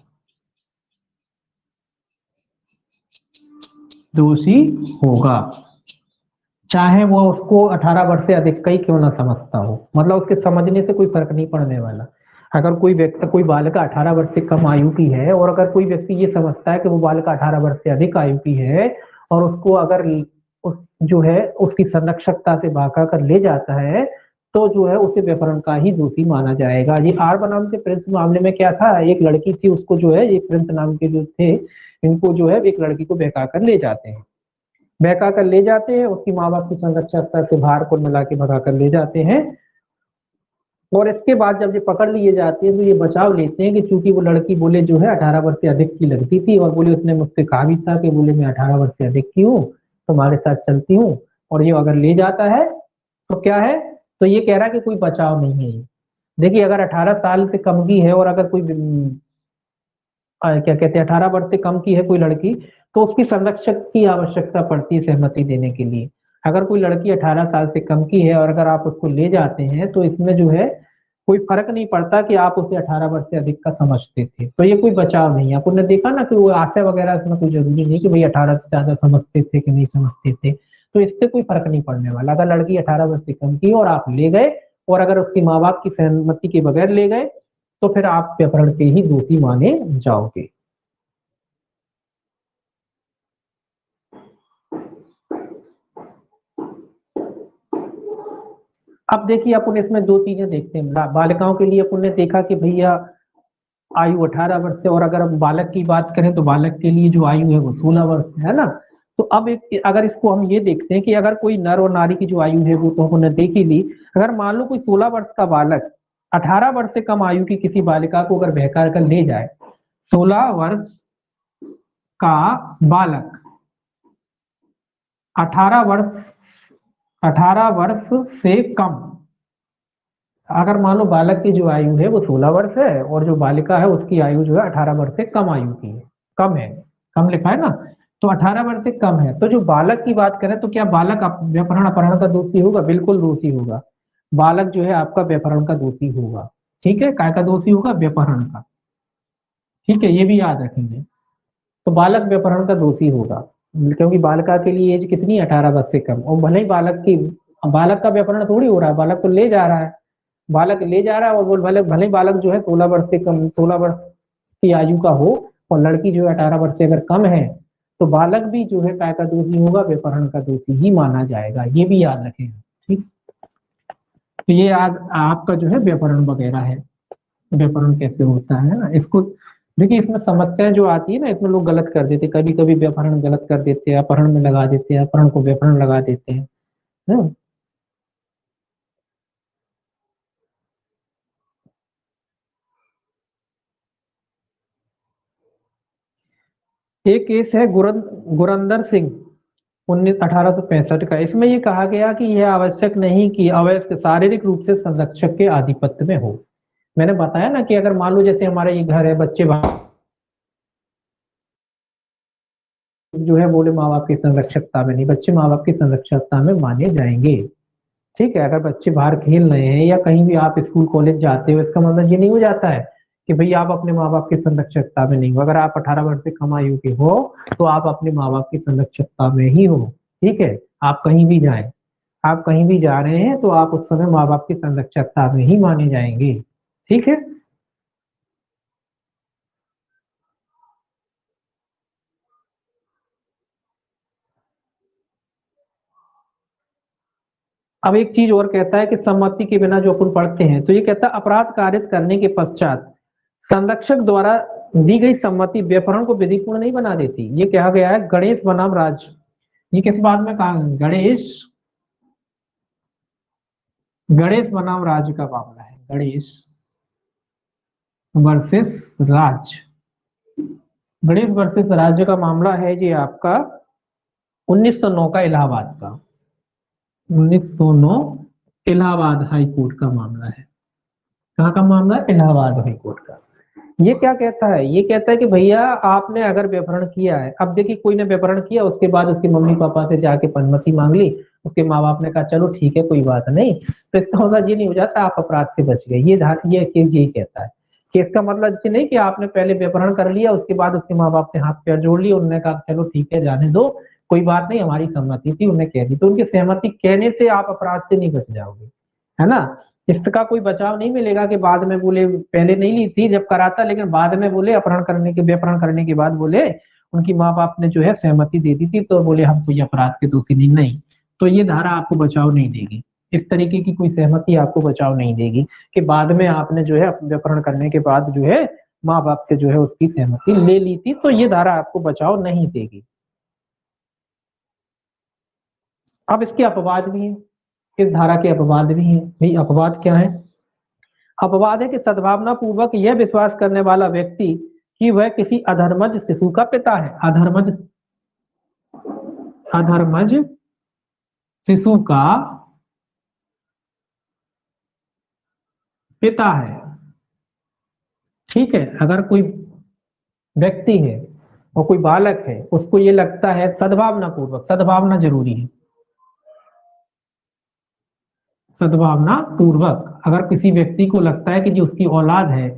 दोषी होगा, चाहे वो उसको 18 वर्ष से अधिक का ही क्यों ना समझता हो। मतलब उसके समझने से कोई फर्क नहीं पड़ने वाला। अगर कोई व्यक्ति, कोई बालिका 18 वर्ष से कम आयु की है, और अगर कोई व्यक्ति ये समझता है कि वो बालिका 18 वर्ष से अधिक आयु की है, और उसको अगर उस जो है उसकी संरक्षकता से भागा कर ले जाता है, तो जो है उसे व्यभिचारण का ही दोषी माना जाएगा। ये आर बनाम के प्रिंस मामले में क्या था, एक लड़की थी, उसको जो है ये प्रिंस नाम के जो थे, इनको जो है एक लड़की को बहका कर ले जाते हैं, बहका कर ले जाते हैं, उसकी माँ बाप की संरक्षकता से बाहर कुल मिला के भगा कर ले जाते हैं। और इसके बाद जब ये पकड़ लिए जाते हैं तो ये बचाव लेते हैं कि चूंकि वो लड़की बोले जो है 18 वर्ष से अधिक की लगती थी, और बोले उसने मुझसे कहा भी था कि बोले मैं 18 वर्ष से अधिक की हूँ, तुम्हारे साथ चलती हूँ। और ये अगर ले जाता है तो क्या है, तो ये कह रहा है कि कोई बचाव नहीं है ये। देखिए अगर 18 साल से कम की है, और अगर कोई क्या कहते हैं 18 वर्ष से कम की है कोई लड़की, तो उसकी संरक्षक की आवश्यकता पड़ती है सहमति देने के लिए। अगर कोई लड़की 18 साल से कम की है और अगर आप उसको ले जाते हैं, तो इसमें जो है कोई फर्क नहीं पड़ता कि आप उसे 18 वर्ष से अधिक का समझते थे, तो ये कोई बचाव नहीं है। आपने देखा ना कि वो आशय वगैरह इसमें कोई जरूरी नहीं कि भाई 18 से ज्यादा समझते थे कि नहीं समझते थे, तो इससे कोई फर्क नहीं पड़ने वाला। अगर लड़की 18 वर्ष से कम की और आप ले गए, और अगर उसके माँ बाप की सहमति के बगैर ले गए, तो फिर आप अपहरण के ही दोषी माने जाओगे। अब देखिए अपन इसमें दो चीजें देखते हैं। बालिकाओं के लिए अपन ने देखा कि भैया आयु 18 वर्ष से, और अगर हम बालक की बात करें तो बालक के लिए जो आयु है वो 16 वर्ष है ना। तो अब एक अगर इसको हम ये देखते हैं कि अगर कोई नर और नारी की जो आयु है वो तो हमने देख ही ली। अगर मान लो कोई 16 वर्ष का बालक 18 वर्ष से कम आयु की किसी बालिका को अगर बहका कर ले जाए, 16 वर्ष का बालक 18 वर्ष 18 वर्ष से कम, अगर मान लो बालक की जो आयु है वो 16 वर्ष है और जो बालिका है उसकी आयु जो है 18 वर्ष से कम आयु की है, कम है, कम लिखा है ना, तो 18 वर्ष से कम है, तो जो बालक की बात करें तो क्या बालक व्यपहरण अपहरण का दोषी होगा? बिल्कुल दोषी होगा। बालक जो है आपका व्यपहरण का दोषी होगा। ठीक है, काय का दोषी होगा? व्यपहरण का। ठीक है, ये भी याद रखेंगे। तो बालक व्यपहरण का दोषी होगा, क्योंकि बालिका के लिए एज कितनी? 18 वर्ष से कम। और भले ही बालक का व्यपहरण थोड़ी हो रहा है, बालक तो ले जा रहा है, बालक ले जा रहा है, और वो भले भले बालक जो है 16 वर्ष से कम, 16 वर्ष की आयु का हो, और लड़की जो है 18 वर्ष से अगर कम है, तो बालक भी जो है काय का दोषी होगा? व्यपहरण का दोषी ही माना जाएगा। ये भी याद रखेगा। ठीक, तो ये याद आपका जो है व्यपहरण वगैरह है, व्यपहरण कैसे होता है ना, इसको देखिए। इसमें समस्याएं जो आती है ना, इसमें लोग गलत कर देते, कभी कभी व्यपहरण गलत कर देते हैं, अपहरण में लगा देते हैं, अपहरण को व्यपहरण लगा देते हैं ना। एक केस है गुरंदर सिंह 1865 का। इसमें ये कहा गया कि यह आवश्यक नहीं कि अवयस्क शारीरिक रूप से संरक्षक के आधिपत्य में हो। मैंने बताया ना कि अगर मान लो जैसे हमारा ये घर है, बच्चे जो है बोले माँ बाप की संरक्षकता में नहीं, बच्चे माँ बाप की संरक्षकता में माने जाएंगे। ठीक है, अगर बच्चे बाहर खेल रहे हैं या कहीं भी आप स्कूल कॉलेज जाते हो, इसका मतलब ये नहीं हो जाता है कि भाई आप अपने माँ बाप की संरक्षकता में नहीं हो। अगर आप 18 वर्ष से कम आयु के हो तो आप अपने माँ बाप की संरक्षकता में ही हो। ठीक है, आप कहीं भी जाएं, आप कहीं भी जा रहे हैं तो आप उस समय माँ बाप की संरक्षकता में ही माने जाएंगे। ठीक है। अब एक चीज और कहता है कि सम्मति के बिना जो अपन पढ़ते हैं, तो ये कहता है अपराध कारित करने के पश्चात संरक्षक द्वारा दी गई सम्मति व्यपहरण को विधिपूर्ण नहीं बना देती। ये कहा गया है गणेश बनाम राज। ये किस बात में कहा? गणेश बनाम राज का मामला है, गणेश वर्सेस राज। गणेश वर्सेस राज्य का मामला है ये आपका 1909 का, इलाहाबाद का, 1909 इलाहाबाद हाई कोर्ट का मामला है। कहाँ का मामला है? इलाहाबाद हाई कोर्ट का। ये क्या कहता है? ये कहता है कि भैया आपने अगर व्यपहरण किया है, अब देखिए कोई ने व्यपहरण किया, उसके बाद उसके मम्मी पापा से जाके अनुमति मांग ली, उसके माँ बाप ने कहा चलो ठीक है कोई बात नहीं, तो इसका मतलब ये नहीं हो जाता आप अपराध से बच गए। ये केस यही कहता है कि इसका मतलब ये नहीं कि आपने पहले व्यपहरण कर लिया, उसके बाद उसके माँ बाप ने हाथ पैर जोड़ लिए, उन्होंने कहा चलो ठीक है जाने दो, कोई बात नहीं, हमारी सहमति थी, उन्हें कह दी, तो उनकी सहमति कहने से आप अपराध से नहीं बच जाओगे, है ना। इसका कोई बचाव नहीं मिलेगा कि बाद में बोले पहले नहीं ली थी जब करा था, लेकिन बाद में बोले अपहरण करने के, व्यपहरण करने के बाद बोले उनकी माँ बाप ने जो है सहमति दे दी थी, तो बोले हम कोई अपराध के दोषी नहीं। तो ये धारा आपको बचाव नहीं देगी, इस तरीके की कोई सहमति आपको बचाव नहीं देगी कि बाद में आपने जो है व्यपहरण करने के बाद जो है माँ बाप से जो है उसकी सहमति ले ली थी, तो ये धारा आपको बचाव नहीं देगी। अब इसके अपवाद भी हैं, इस धारा के अपवाद भी हैं। भाई अपवाद क्या है? अपवाद है कि सद्भावना पूर्वक यह विश्वास करने वाला व्यक्ति कि वह किसी अधर्मज शिशु का पिता है, अधर्मज शिशु का पिता है। ठीक है, अगर कोई व्यक्ति है और कोई बालक है, उसको ये लगता है, सद्भावना पूर्वक, सद्भावना जरूरी है, सद्भावना पूर्वक अगर किसी व्यक्ति को लगता है कि जो उसकी औलाद है,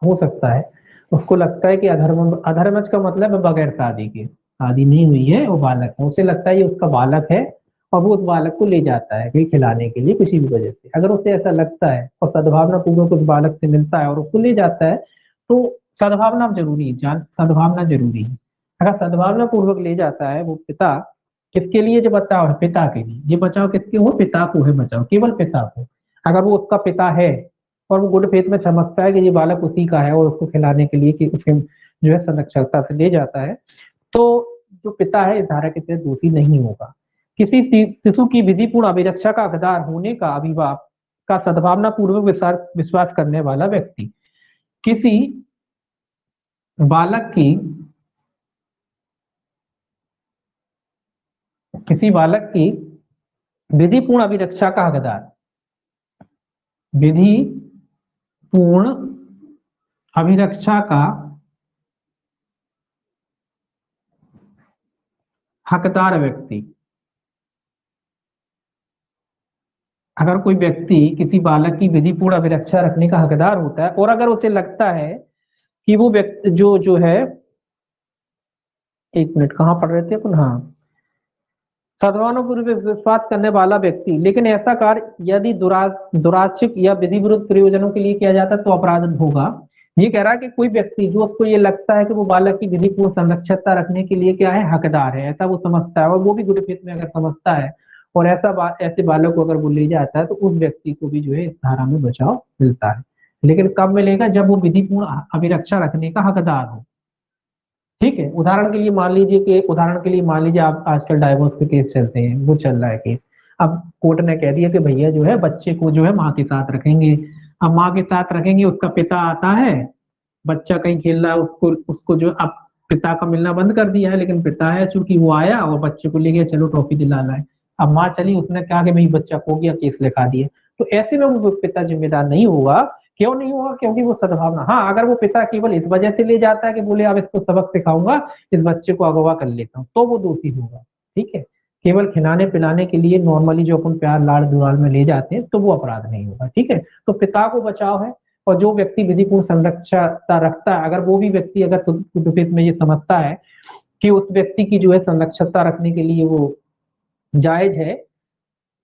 हो सकता है उसको लगता है कि अधर्मज का मतलब है बगैर शादी के, शादी नहीं हुई है, वो बालक है, उसे लगता है ये उसका बालक है और वो उस बालक को ले जाता है कहीं खिलाने के लिए किसी भी वजह से, अगर उसे ऐसा लगता है और सद्भावना पूर्वक उस बालक से मिलता है और उसको ले जाता है तो सद्भावना जरूरी है, जान सद्भावना जरूरी है। अगर सद्भावना पूर्वक ले जाता है वो पिता, किसके लिए जो बचाव है, पिता के लिए, ये बचाव किसके हो, पिता को है बचाव, केवल पिता को। अगर वो उसका पिता है और वो गुड फेथ में समझता है कि ये बालक उसी का है और उसको खिलाने के लिए कि उसे जो है संरक्षकता से ले जाता है, तो जो पिता है इस धारा के तहत दोषी नहीं होगा। किसी शिशु की विधिपूर्ण अभिरक्षा का हकदार होने का अभिभावक का सद्भावना पूर्वक विश्वास करने वाला व्यक्ति किसी बालक की किसी बालक की विधिपूर्ण अभिरक्षा का हकदार, विधि पूर्ण अभिरक्षा का हकदार व्यक्ति, अगर कोई व्यक्ति किसी बालक की विधिपूर्ण अभिरक्षा रखने का हकदार होता है और अगर उसे लगता है कि वो व्यक्ति जो जो है, एक मिनट कहाँ पढ़ रहे थे अपन, हाँ, सद्भावनापूर्वक विश्वास करने वाला व्यक्ति, लेकिन ऐसा कार्य यदि दुराचिक या विधि विरुद्ध प्रयोजनों के लिए किया जाता है तो अपराध होगा। ये कह रहा है कि कोई व्यक्ति जो उसको ये लगता है कि वो बालक की विधि पूर्ण संरक्षकता रखने के लिए क्या है, हकदार है, ऐसा वो समझता है और वो भी गुड फेथ में अगर समझता है और ऐसे बालक को अगर वो ले जाता है तो उस व्यक्ति को भी जो है इस धारा में बचाव मिलता है। लेकिन कब मिलेगा, जब वो विधि पूर्ण अभिरक्षा रखने का हकदार हो। ठीक है, उदाहरण के लिए मान लीजिए आप आजकल डाइवोर्स के केस चलते हैं, वो चल रहा है केस। अब कोर्ट ने कह दिया कि भैया जो है बच्चे को जो है माँ के साथ रखेंगे। अब माँ के साथ रखेंगे, उसका पिता आता है, बच्चा कहीं खेल रहा है, उसको उसको जो अब पिता का मिलना बंद कर दिया है, लेकिन पिता है चूंकि वो आया और बच्चे को ले गया, चलो ट्रॉफी दिला लाए। अब माँ चली, उसने कहा कि भाई बच्चा खो गया, केस लिखा दिए, तो ऐसे में वो पिता जिम्मेदार नहीं होगा। क्यों नहीं होगा, क्योंकि वो सद्भावना, हाँ अगर वो पिता केवल इस वजह से ले जाता है कि बोले अब इसको सबक सिखाऊंगा, इस बच्चे को अगवा कर लेता हूँ, तो वो दोषी होगा। ठीक है, केवल खिलाने पिलाने के लिए नॉर्मली जो अपन प्यार लाड़ दुलार में ले जाते हैं तो वो अपराध नहीं होगा। ठीक है, तो पिता को बचाव है। और जो व्यक्ति विधिपूर्ण संरक्षता रखता है, अगर वो भी व्यक्ति अगर सुदुफित में ये समझता है कि उस व्यक्ति की जो है संरक्षता रखने के लिए वो जायज है,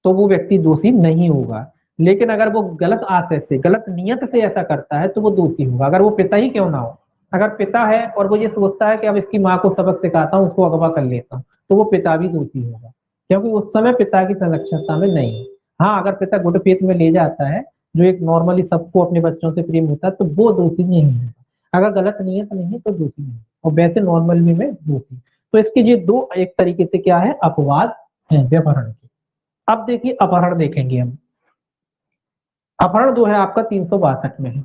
तो वो व्यक्ति दोषी नहीं होगा। लेकिन अगर वो गलत आशय से, गलत नियत से ऐसा करता है तो वो दोषी होगा, अगर वो पिता ही क्यों ना हो। अगर पिता है और वो ये सोचता है कि अब इसकी माँ को सबक सिखाता हूँ, उसको अगवा कर लेता हूँ, तो वो पिता भी दोषी होगा, क्योंकि उस समय पिता की संरक्षणता में नहीं है। हाँ, अगर पिता गुड फेथ में ले जाता है, जो एक नॉर्मली सबको अपने बच्चों से प्रेम होता है, तो वो दोषी नहीं है। अगर गलत नियत नहीं है तो दोषी नहीं, और वैसे नॉर्मल में दोषी। तो इसके ये दो एक तरीके से क्या है, अपवाद है व्यवहारण के। अब देखिए अपहरण देखेंगे हम। अपहरण जो है आपका 362 में है,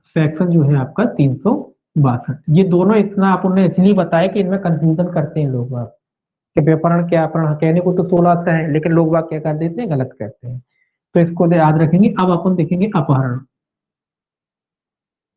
सेक्शन जो है आपका 362। ये दोनों इतना आपने इसलिए बताया कि इनमें कंफ्यूजन करते हैं लोग बाग कि व्यापरण क्या, अपहरण कहने को तो 16 आता है, लेकिन लोग बाग क्या कर देते हैं, गलत करते हैं। तो इसको याद रखेंगे। अब अपन देखेंगे अपहरण।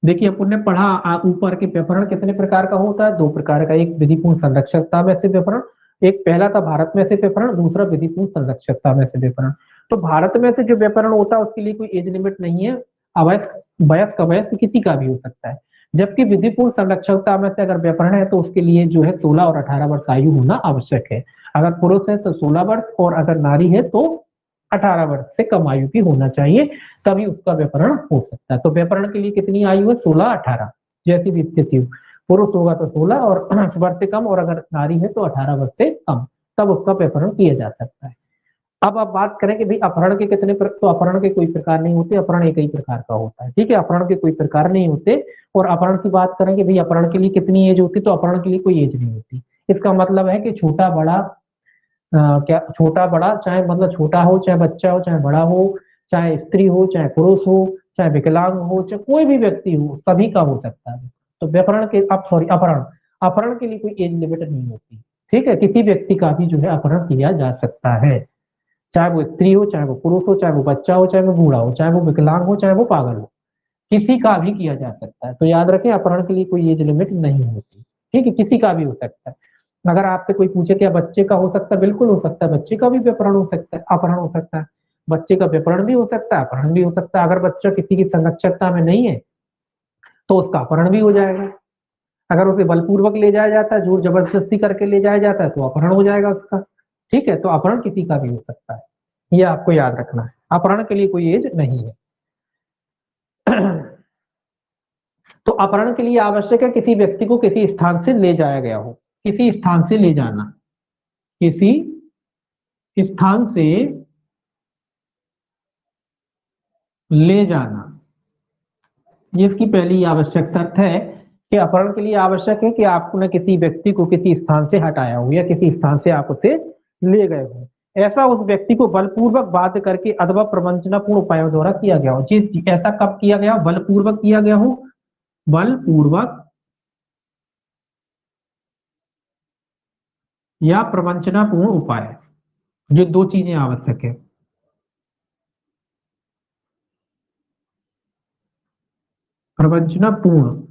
देखिए अपन ने पढ़ा ऊपर के व्यापरण कितने प्रकार का होता है, दो प्रकार का, एक विधिपूर्ण संरक्षकता में से व्यापरण, एक पहला था भारत में से व्यापरण, दूसरा विधिपूर्ण संरक्षकता में से व्यापरण। तो भारत में से जो व्यापरण होता है उसके लिए कोई एज लिमिट नहीं है, अवयस्क वयस्क अवयस्क किसी का भी हो सकता है। जबकि विधिपूर्ण संरक्षकता में से अगर व्यापरण है तो उसके लिए जो है 16 और 18 वर्ष आयु होना आवश्यक है। अगर पुरुष है तो 16 वर्ष और अगर नारी है तो 18 वर्ष से कम आयु की होना चाहिए, तभी उसका व्यापरण हो सकता है। तो व्यापरण के लिए कितनी आयु है, 16-18, जैसी भी स्थिति हो। पुरुष होगा तो 16 और वर्ष से कम, और अगर नारी है तो 18 वर्ष से कम, तब उसका व्यापरण किया जा सकता है। अब आप बात करें कि भाई अपहरण के तो अपहरण के कोई प्रकार नहीं होते, अपहरण एक ही प्रकार का होता है। ठीक है, अपहरण के कोई प्रकार नहीं होते। और अपहरण की बात करें कि भाई अपहरण के लिए कितनी एज होती, तो अपहरण के लिए कोई एज नहीं होती। इसका मतलब है कि छोटा बड़ा, क्या छोटा बड़ा, चाहे मतलब छोटा हो, चाहे बच्चा हो, चाहे बड़ा हो, चाहे स्त्री हो, चाहे पुरुष हो, चाहे विकलांग हो, चाहे कोई भी व्यक्ति हो, सभी का हो सकता है। तो व्यापरण के अब सॉरी अपहरण, अपहरण के लिए कोई एज लिमिट नहीं होती। ठीक है, किसी व्यक्ति का भी जो है अपहरण किया जा सकता है, चाहे वो स्त्री हो, चाहे वो पुरुष हो, चाहे वो बच्चा हो, चाहे वो बूढ़ा हो, चाहे वो विकलांग हो, चाहे वो पागल हो, किसी का भी किया जा सकता है। तो याद रखें अपहरण के लिए कोई एज लिमिट नहीं होती। ठीक है, किसी का भी हो सकता है। अगर आपसे कोई पूछे क्या बच्चे का हो सकता है, बिल्कुल हो सकता है, बच्चे का भी अपहरण हो सकता है, अपहरण हो सकता है। बच्चे का व्यपहरण भी हो सकता है, अपहरण भी हो सकता है। अगर बच्चा किसी की संरक्षकता में नहीं है तो उसका अपहरण भी हो जाएगा। अगर उसे बलपूर्वक ले जाया जाता है, जोर जबरदस्ती करके ले जाया जाता है, तो अपहरण हो जाएगा उसका। ठीक है, तो अपहरण किसी का भी हो सकता है, ये आपको याद रखना है। अपहरण के लिए कोई एज नहीं है। तो अपहरण के लिए आवश्यक है किसी व्यक्ति को किसी स्थान से ले जाया गया हो। किसी स्थान से ले जाना, किसी स्थान से ले जाना, ये इसकी पहली आवश्यक शर्त है कि अपहरण के लिए आवश्यक है कि आपने किसी व्यक्ति को किसी स्थान से हटाया हो या किसी स्थान से आप उसे ले गए हो। ऐसा उस व्यक्ति को बलपूर्वक बाध्य करके अथवा प्रवंचनापूर्ण उपायों द्वारा किया गया हो। जिस ऐसा कब किया गया, बलपूर्वक किया गया हो, बलपूर्वक या प्रवंचनापूर्ण उपाय, जो दो चीजें आवश्यक है। प्रवंचनापूर्ण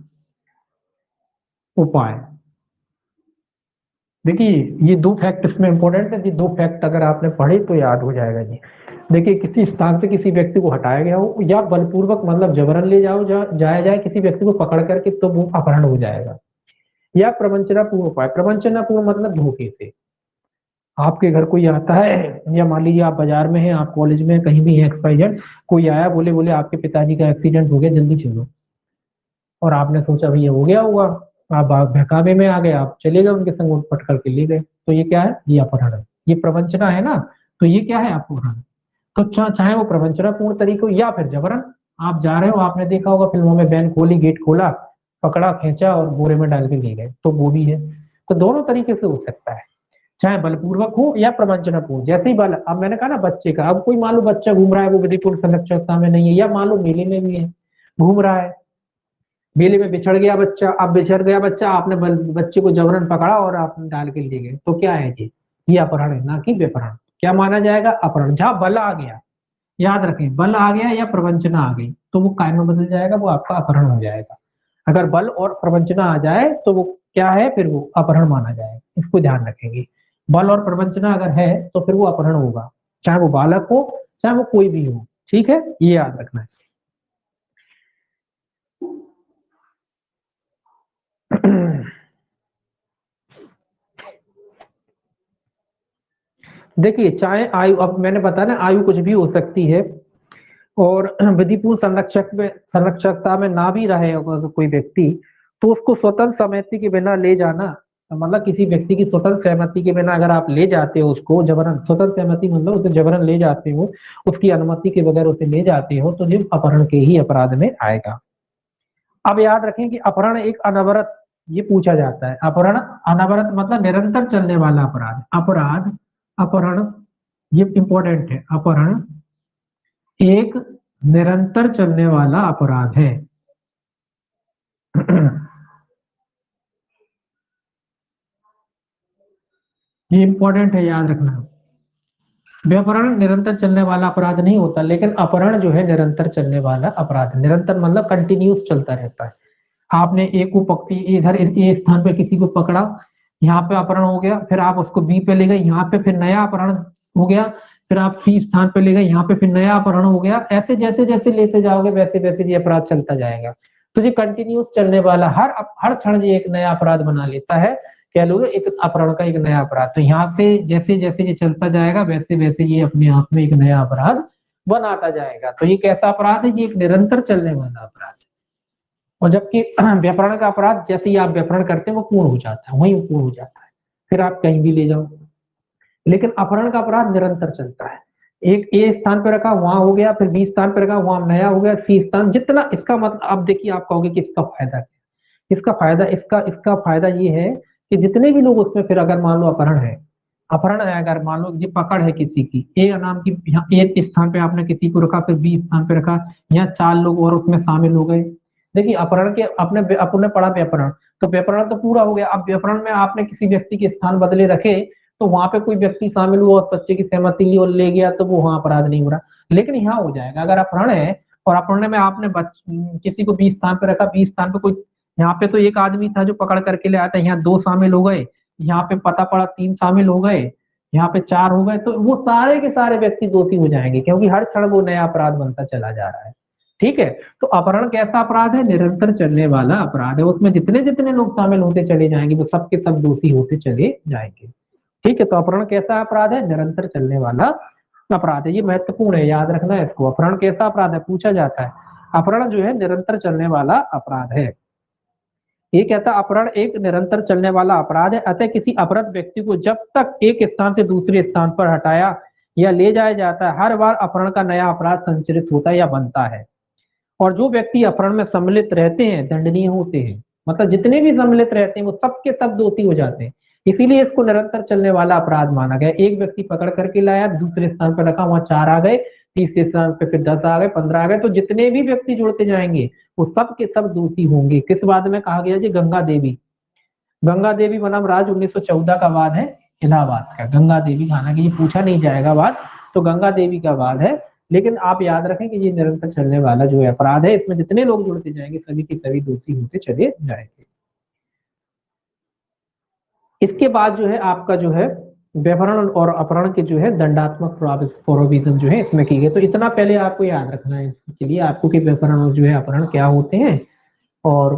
उपाय, देखिए ये दो फैक्ट इसमें इंपॉर्टेंट है। ये दो फैक्ट अगर आपने पढ़े तो याद हो जाएगा जी। देखिए किसी स्थान से किसी व्यक्ति को हटाया गया हो, या बलपूर्वक मतलब जबरन ले जाया जाए किसी व्यक्ति को पकड़ करके, तो वो अपहरण हो जाएगा। या प्रवंचनापूर्ण उपाय, प्रवंचनापूर्ण मतलब धोखे से। आपके घर कोई आता है, या मान लीजिए आप बाजार में हैं, आप कॉलेज में कहीं भी XYZ, कोई आया, बोले बोले आपके पिताजी का एक्सीडेंट हो गया, जल्दी चलो। और आपने सोचा भैया हो गया होगा, आप बहकावे में आ गए, आप चले गए उनके संग, उठ पट करके ले गए, तो ये क्या है, ये अपहरण है, ये प्रवंचना है ना। तो ये क्या है, अपहरण। तो चाहे वो प्रवंचनापूर्ण तरीके हो या फिर जबरन। आप जा रहे हो, आपने देखा होगा फिल्मों में, बैन खोली, गेट खोला, पकड़ा, खींचा और बोरे में डाल के ले गए, तो वो भी है। तो दोनों तरीके से हो सकता है, चाहे बलपूर्वक हो या प्रवंचनापूर्ण। जैसे ही बल, अब मैंने कहा ना बच्चे का, अब कोई मान लो बच्चा घूम रहा है, वो विधिपूर्ण संरक्षणता में नहीं है, या मान लो मेले में भी है, घूम रहा है, मेले में बिछड़ गया बच्चा। अब बिछड़ गया बच्चा, आपने बच्चे को जबरन पकड़ा और आपने डाल के ले गए, तो क्या है जी, ये अपहरण है, ना कि व्यपहरण। क्या माना जाएगा, अपहरण। जहां बल आ गया, याद रखें, बल आ गया या प्रवंचना आ गई, तो वो काय में बदल जाएगा, वो आपका अपहरण हो जाएगा। अगर बल और प्रवंचना आ जाए तो वो क्या है, फिर वो अपहरण माना जाएगा। इसको ध्यान रखेंगे, बल और प्रवंचना अगर है तो फिर वो अपहरण होगा, चाहे वो बालक हो, चाहे वो कोई भी हो। ठीक है, ये याद रखना है। देखिए चाहे आयु, अब मैंने बताया ना, आयु कुछ भी हो सकती है, और विधिपूर्ण संरक्षकता में ना भी रहे अगर कोई व्यक्ति, तो उसको स्वतंत्र सहमति के बिना ले जाना, मतलब किसी व्यक्ति की स्वतंत्र सहमति के बिना अगर आप ले जाते हो उसको जबरन, स्वतंत्र सहमति मतलब उसे जबरन ले जाते हो, उसकी अनुमति के बगैर उसे ले जाते हो, तो ये अपहरण के ही अपराध में आएगा। अब याद रखें कि अपहरण एक अनवरत, ये पूछा जाता है, अपहरण अनवरत मतलब निरंतर चलने वाला अपराध, अपराध, अपहरण, ये इंपॉर्टेंट है, अपहरण एक निरंतर चलने वाला अपराध है। ये इंपॉर्टेंट है, याद रखना। व्यपहरण निरंतर चलने वाला अपराध नहीं होता, लेकिन अपहरण जो है निरंतर चलने वाला अपराध है। निरंतर मतलब कंटिन्यूस चलता रहता है। आपने एक को इधर ए स्थान पे किसी को पकड़ा, यहाँ पे अपहरण हो गया, फिर आप उसको बी पे ले गए, यहाँ पे फिर नया अपहरण हो गया, फिर आप सी स्थान पे ले गए, यहाँ पे फिर नया अपहरण हो गया। ऐसे जैसे जैसे लेते जाओगे वैसे वैसे ये अपराध चलता जाएगा। तो ये कंटिन्यूस चलने वाला, हर क्षण ये एक नया अपराध बना लेता है, कह लो एक अपहरण का एक नया अपराध। तो यहाँ से जैसे जैसे ये चलता जाएगा वैसे वैसे ये अपने आप में एक नया अपराध बनाता जाएगा। तो ये कैसा अपराध है, ये एक निरंतर चलने वाला अपराध है। और जबकि व्यापरण का अपराध, जैसे ही आप व्यापरण करते हैं वो पूर्ण हो जाता है, वहीं पूर्ण हो जाता है, फिर आप कहीं भी ले जाओ। लेकिन अपहरण का अपराध निरंतर चलता है, एक ए स्थान पर रखा वहां हो गया, फिर बी स्थान पर रखा वहां नया हो गया, सी स्थान जितना, इसका मतलब अब देखिए आप कहोगे कि इसका फायदा क्या, इसका फायदा, इसका फायदा ये है कि जितने भी लोग उसमें, फिर अगर मान लो अपहरण है, अपहरण है, अगर मान लो जी पकड़ है किसी की, ए नाम की, यहाँ ए स्थान पे आपने किसी को रखा, फिर बी स्थान पे रखा, यहाँ 4 लोग और उसमें शामिल हो गए। देखिए अपहरण के अपने अपने पढ़ा व्यापरण, तो व्यापरण तो पूरा हो गया। अब व्यापरण में आपने किसी व्यक्ति के स्थान बदले रखे, तो वहां पे कोई व्यक्ति शामिल हुआ और बच्चे की सहमति ली और ले गया, तो वो वहां अपराध नहीं हो रहा। लेकिन यहाँ हो जाएगा, अगर अपहरण है और अपहरण में आपने किसी को 20 स्थान पे रखा, 20 स्थान पे कोई, यहाँ पे तो एक आदमी था जो पकड़ करके ले आया था, यहाँ 2 शामिल हो गए, यहाँ पे पता पड़ा 3 शामिल हो गए, यहाँ पे 4 हो गए, तो वो सारे के सारे व्यक्ति दोषी हो जाएंगे, क्योंकि हर क्षण वो नया अपराध बनता चला जा रहा है। ठीक है, तो अपहरण कैसा अपराध है? निरंतर चलने वाला अपराध है। उसमें जितने जितने लोग शामिल होते चले जाएंगे वो सब के सब दोषी होते चले जाएंगे। ठीक है, तो अपहरण कैसा अपराध है? निरंतर चलने वाला अपराध है। ये महत्वपूर्ण है, याद रखना है इसको। अपहरण कैसा अपराध है पूछा जाता है। अपहरण जो है निरंतर चलने वाला अपराध है। ये कहता अपहरण एक निरंतर चलने वाला अपराध है, अतः किसी अपराध व्यक्ति को जब तक एक स्थान से दूसरे स्थान पर हटाया या ले जाया जाता है, हर बार अपहरण का नया अपराध संचरित होता है या बनता है। और जो व्यक्ति अपहरण में सम्मिलित रहते हैं दंडनीय होते हैं। मतलब जितने भी सम्मिलित रहते हैं वो सबके सब दोषी हो जाते हैं। इसीलिए इसको निरंतर चलने वाला अपराध माना गया। एक व्यक्ति पकड़ करके लाया, दूसरे स्थान पर रखा, वहां 4 आ गए, तीसरे स्थान पर फिर 10 आ गए, 15 आ गए, तो जितने भी व्यक्ति जुड़ते जाएंगे वो सब के सब दोषी होंगे। किस वाद में कहा गया जी? गंगा देवी। गंगा देवी बनाम राज 1914 का वाद है, इलाहाबाद का। गंगा देवी, हालांकि ये पूछा नहीं जाएगा वाद, तो गंगा देवी का वाद है। लेकिन आप याद रखें कि ये निरंतर चलने वाला जो है अपराध है, इसमें जितने लोग जुड़ते जाएंगे सभी के सभी दोषी होते चले जाएंगे। इसके बाद जो है आपका जो है व्यवहारण और अपहरण के जो है दंडात्मक प्रोविजन जो है इसमें की गई। तो इतना पहले आपको याद रखना है इसके लिए आपको कि व्यवहारण और जो है अपहरण क्या होते हैं और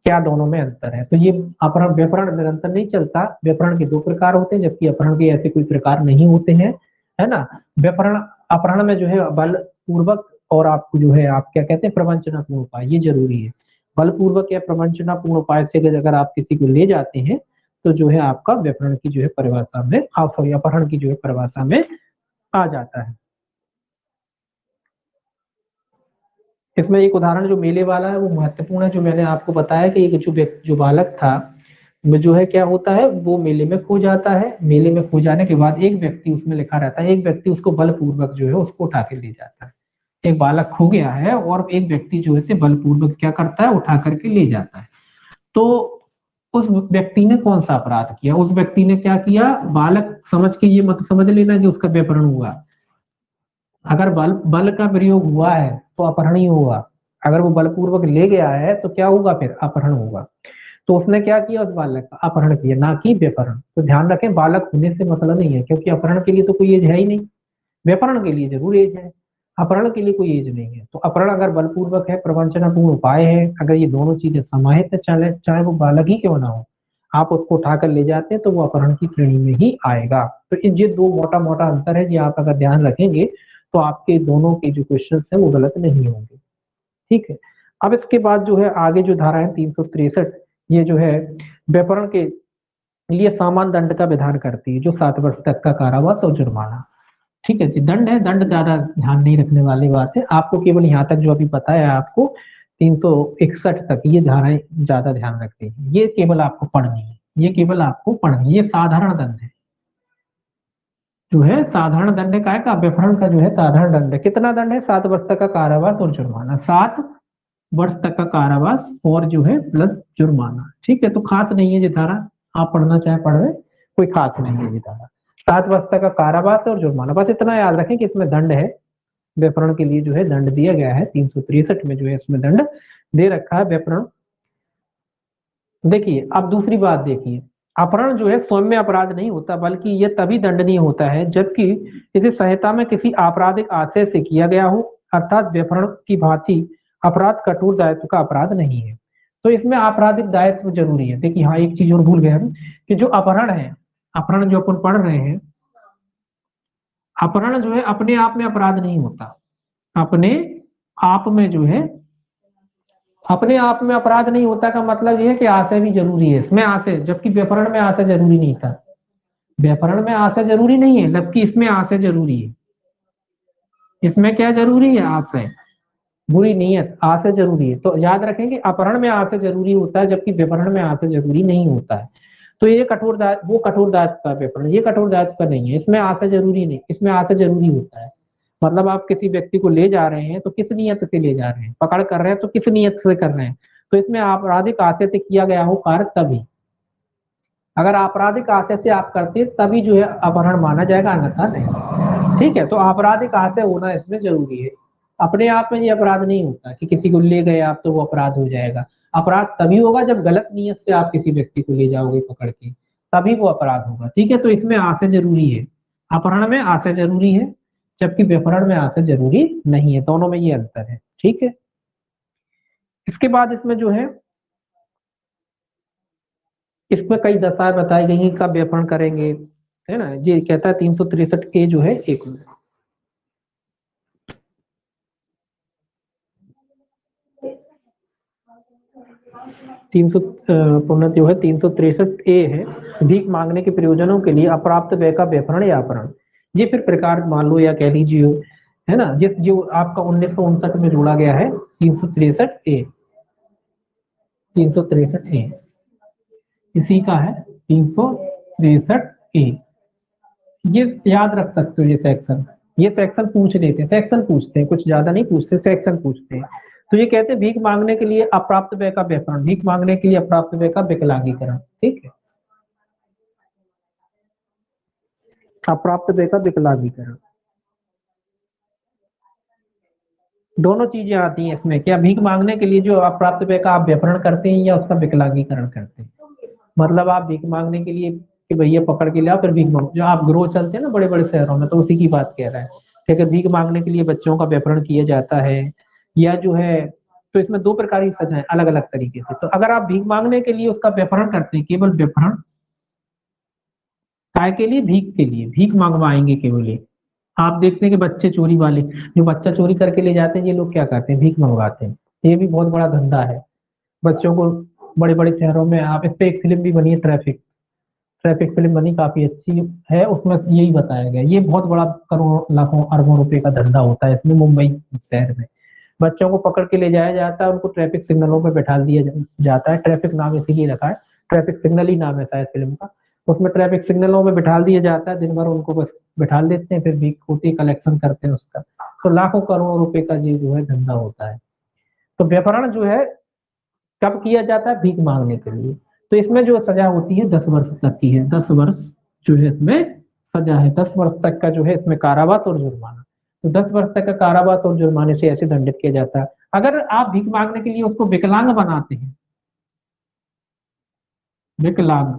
क्या दोनों में अंतर है। तो ये अपहरण व्यवहारण निरंतर नहीं चलता। व्यवहारण के 2 प्रकार होते हैं, जबकि अपहरण के ऐसे कोई प्रकार नहीं होते हैं, है ना। व्यवहारण अपहरण में जो है बल पूर्वक और आपको जो है आप क्या कहते हैं प्रवंचनापूर्ण उपाय, ये जरूरी है। बलपूर्वक या प्रवंचनापूर्ण उपाय से अगर आप किसी को ले जाते हैं तो जो है आपका व्यवहारण की जो है परिभाषा में अपहरण की जो है परिभाषा में आ जाता है। इसमें एक उदाहरण जो मेले वाला है वो महत्वपूर्ण है, जो मैंने आपको बताया कि एक जो बालक था वो जो है क्या होता है, वो मेले में खो जाता है। मेले में खो जाने के बाद एक व्यक्ति, उसमें लिखा रहता है, एक व्यक्ति उसको बलपूर्वक जो है उसको उठा के ले जाता है। एक बालक खो गया है और एक व्यक्ति जो है से बलपूर्वक क्या करता है, उठा करके ले जाता है। तो उस व्यक्ति ने कौन सा अपराध किया? उस व्यक्ति ने क्या किया? बालक समझ के ये मत समझ लेना कि उसका व्यपहरण हुआ। अगर बल का प्रयोग हुआ है तो अपहरण ही होगा। अगर वो बलपूर्वक ले गया है तो क्या होगा? फिर अपहरण होगा। तो उसने क्या किया? उस बालक का अपहरण किया, ना कि व्यपहरण। तो ध्यान रखें, बालक होने से मतलब नहीं है, क्योंकि अपहरण के लिए तो कोई एज है ही नहीं। व्यपहरण के लिए जरूर एज है, अपहरण के लिए कोई एज नहीं है। तो अपहरण अगर बलपूर्वक है, प्रवंचनापूर्ण उपाय है, अगर ये दोनों चीजें समाहित है, चाहे वो बालक ही क्यों ना हो, आप उसको उठाकर ले जाते हैं तो वो अपहरण की श्रेणी में ही आएगा। तो ये 2 मोटा मोटा अंतर है, ये आप अगर ध्यान रखेंगे तो आपके दोनों के जो क्वेश्चन है वो गलत नहीं होंगे। ठीक है, अब इसके बाद जो है आगे जो धारा है 363, ये जो है व्यपहरण के लिए सामान्य दंड का विधान करती है, जो 7 वर्ष तक का कारावास और जुर्माना। ठीक है जी, दंड है, दंड ज्यादा ध्यान नहीं रखने वाली बात है। आपको केवल यहाँ तक जो अभी पता है आपको 361 तक ये धाराएं ज्यादा ध्यान रखती है, ये केवल आपको पढ़नी है, ये केवल आपको पढ़नी है। ये साधारण दंड है, जो है साधारण दंड का व्यपहरण का जो है साधारण दंड है। कितना दंड है? 7 वर्ष तक का कारावास और जुर्माना। 7 वर्ष तक का कारावास और जो है प्लस जुर्माना। ठीक है, तो खास नहीं है ये धारा, आप पढ़ना चाहे पढ़ रहे, कोई खास नहीं है ये धारा। 7 वर्ष तक का कारावास और जुर्माना, बस इतना याद रखें कि इसमें दंड है। व्यपहरण के लिए जो है दंड दिया गया है, 363 में जो है इसमें दंड दे रखा है व्यपहरण। देखिए अब दूसरी बात देखिए, अपहरण जो है स्वयं में अपराध नहीं होता, बल्कि यह तभी दंडनीय होता है जबकि इसे सहायता में किसी आपराधिक आशय से किया गया हो, अर्थात व्यपहरण की भांति अपराध कठोर दायित्व का अपराध नहीं है। तो इसमें आपराधिक दायित्व जरूरी है। देखिए हाँ, एक चीज और भूल गए हम कि जो अपहरण है, अपहरण जो अपन पढ़ रहे हैं, अपहरण जो है अपने आप में अपराध नहीं होता। अपने आप में जो है अपने आप में अपराध नहीं होता का मतलब यह है कि आशय भी जरूरी है इसमें, आशय, जबकि व्यपहरण में आशय जरूरी नहीं था। व्यपहरण में आशय जरूरी नहीं है, जबकि इसमें आशय जरूरी है। इसमें क्या जरूरी है? आशय, बुरी नीयत, आशय जरूरी है। तो याद रखेंगे अपहरण में आशय जरूरी होता है, जबकि व्यपहरण में आशय जरूरी नहीं होता है। तो ये कठोर दायित्व, वो कठोर दायित्व का व्यपहरण, ये कठोर दायित्व का नहीं है। इसमें आशय जरूरी नहीं, इसमें आशय जरूरी होता है। मतलब आप किसी व्यक्ति को ले जा रहे हैं तो किस नियत से ले जा रहे हैं, पकड़ कर रहे हैं तो किस नियत से कर रहे हैं। तो इसमें आपराधिक आशय से किया गया हो कार्य तभी, अगर आपराधिक आशय से आप करते तभी जो है अपहरण माना जाएगा, अन्यथा नहीं। ठीक है, तो आपराधिक आशय होना इसमें जरूरी है। अपने आप में ये अपराध नहीं होता कि किसी को ले गए आप तो वो अपराध हो जाएगा। अपराध तभी होगा जब गलत नियत से आप किसी व्यक्ति को ले जाओगे पकड़ के, तभी वो अपराध होगा। ठीक है, तो इसमें आशय जरूरी है, अपहरण में आशय जरूरी है, जबकि व्यपहरण में आशय जरूरी नहीं है। दोनों में ये अंतर है। ठीक है, इसके बाद इसमें जो है, इसमें कई दशाएं बताई गई हैं कब व्यपहरण करेंगे, है ना। ये कहता है 363 ए जो है, एक मिनट, 300 पुनः जो है 363 ए है, भीख मांगने के प्रयोजनों के लिए अप्राप्त व्यय का व्यपहरण या अपहरण। ये फिर प्रकार मान लो या कह लीजिए, है ना, जिस जो आपका 1959 में जोड़ा गया है 363 ए, 363 ए इसी का है 363 ए। ये याद रख सकते हो, ये सेक्शन पूछ लेते हैं, सेक्शन पूछते हैं, कुछ ज्यादा नहीं पूछते, सेक्शन पूछते हैं। तो ये कहते हैं भीख मांगने के लिए अप्राप्त व्यय का व्यपहरण, भीख मांगने के लिए अप्राप्त व्यय का विकलांगीकरण। ठीक है, अप्राप्त व्यय का विकलांगीकरण, दोनों चीजें आती हैं इसमें। क्या भीख मांगने के लिए जो अप्राप्त व्यय का आप व्यपहरण करते हैं या उसका विकलांगीकरण करते हैं? मतलब आप भीख मांगने के लिए कि भैया पकड़ के लाओ फिर भीख मांगो, जो आप ग्रोह चलते हैं ना बड़े बड़े शहरों में, तो उसी की बात कह रहा है। ठीक है, भीख मांगने के लिए बच्चों का व्यपहरण किया जाता है, या जो है, तो इसमें दो प्रकार की सजाएं अलग अलग तरीके से। तो अगर आप भीख मांगने के लिए उसका व्यपहरण करते हैं, केवल व्यपहरण काय के लिए, भीख के लिए, भीख मंगवाएंगे केवल ये। आप देखते हैं कि बच्चे चोरी वाले जो बच्चा चोरी करके ले जाते हैं, ये लोग क्या करते हैं, भीख मंगवाते हैं। ये भी बहुत बड़ा धंधा है बच्चों को। बड़े बड़े शहरों में, आप इस पे एक फिल्म भी बनी है, ट्रैफिक, ट्रैफिक फिल्म बनी, काफी अच्छी है, उसमें यही बताया गया। ये बहुत बड़ा करोड़ों लाखों अरबों रुपए का धंधा होता है इसमें। मुंबई शहर में बच्चों को पकड़ के ले जाया जाता है, उनको ट्रैफिक सिग्नलों पे बैठा दिया जाता है। ट्रैफिक नाम इसीलिए रखा है, ट्रैफिक सिग्नल ही नाम है शायद फिल्म का। उसमें ट्रैफिक सिग्नलों में बैठा दिया जाता है, दिन भर उनको बस बैठा देते हैं, फिर भीख होती है, कलेक्शन करते हैं उसका। तो लाखों करोड़ों रुपए का ये जो है धंधा होता है। तो व्यपहरण जो है कब किया जाता है, भीख मांगने के लिए। तो इसमें जो सजा होती है 10 वर्ष तक की है, 10 वर्ष जो है इसमें सजा है, 10 वर्ष तक का जो है इसमें कारावास और जुर्माना। तो 10 वर्ष तक का कारावास और जुर्माने से ऐसे दंडित किया जाता है। अगर आप भीख मांगने के लिए उसको विकलांग बनाते हैं, विकलांग,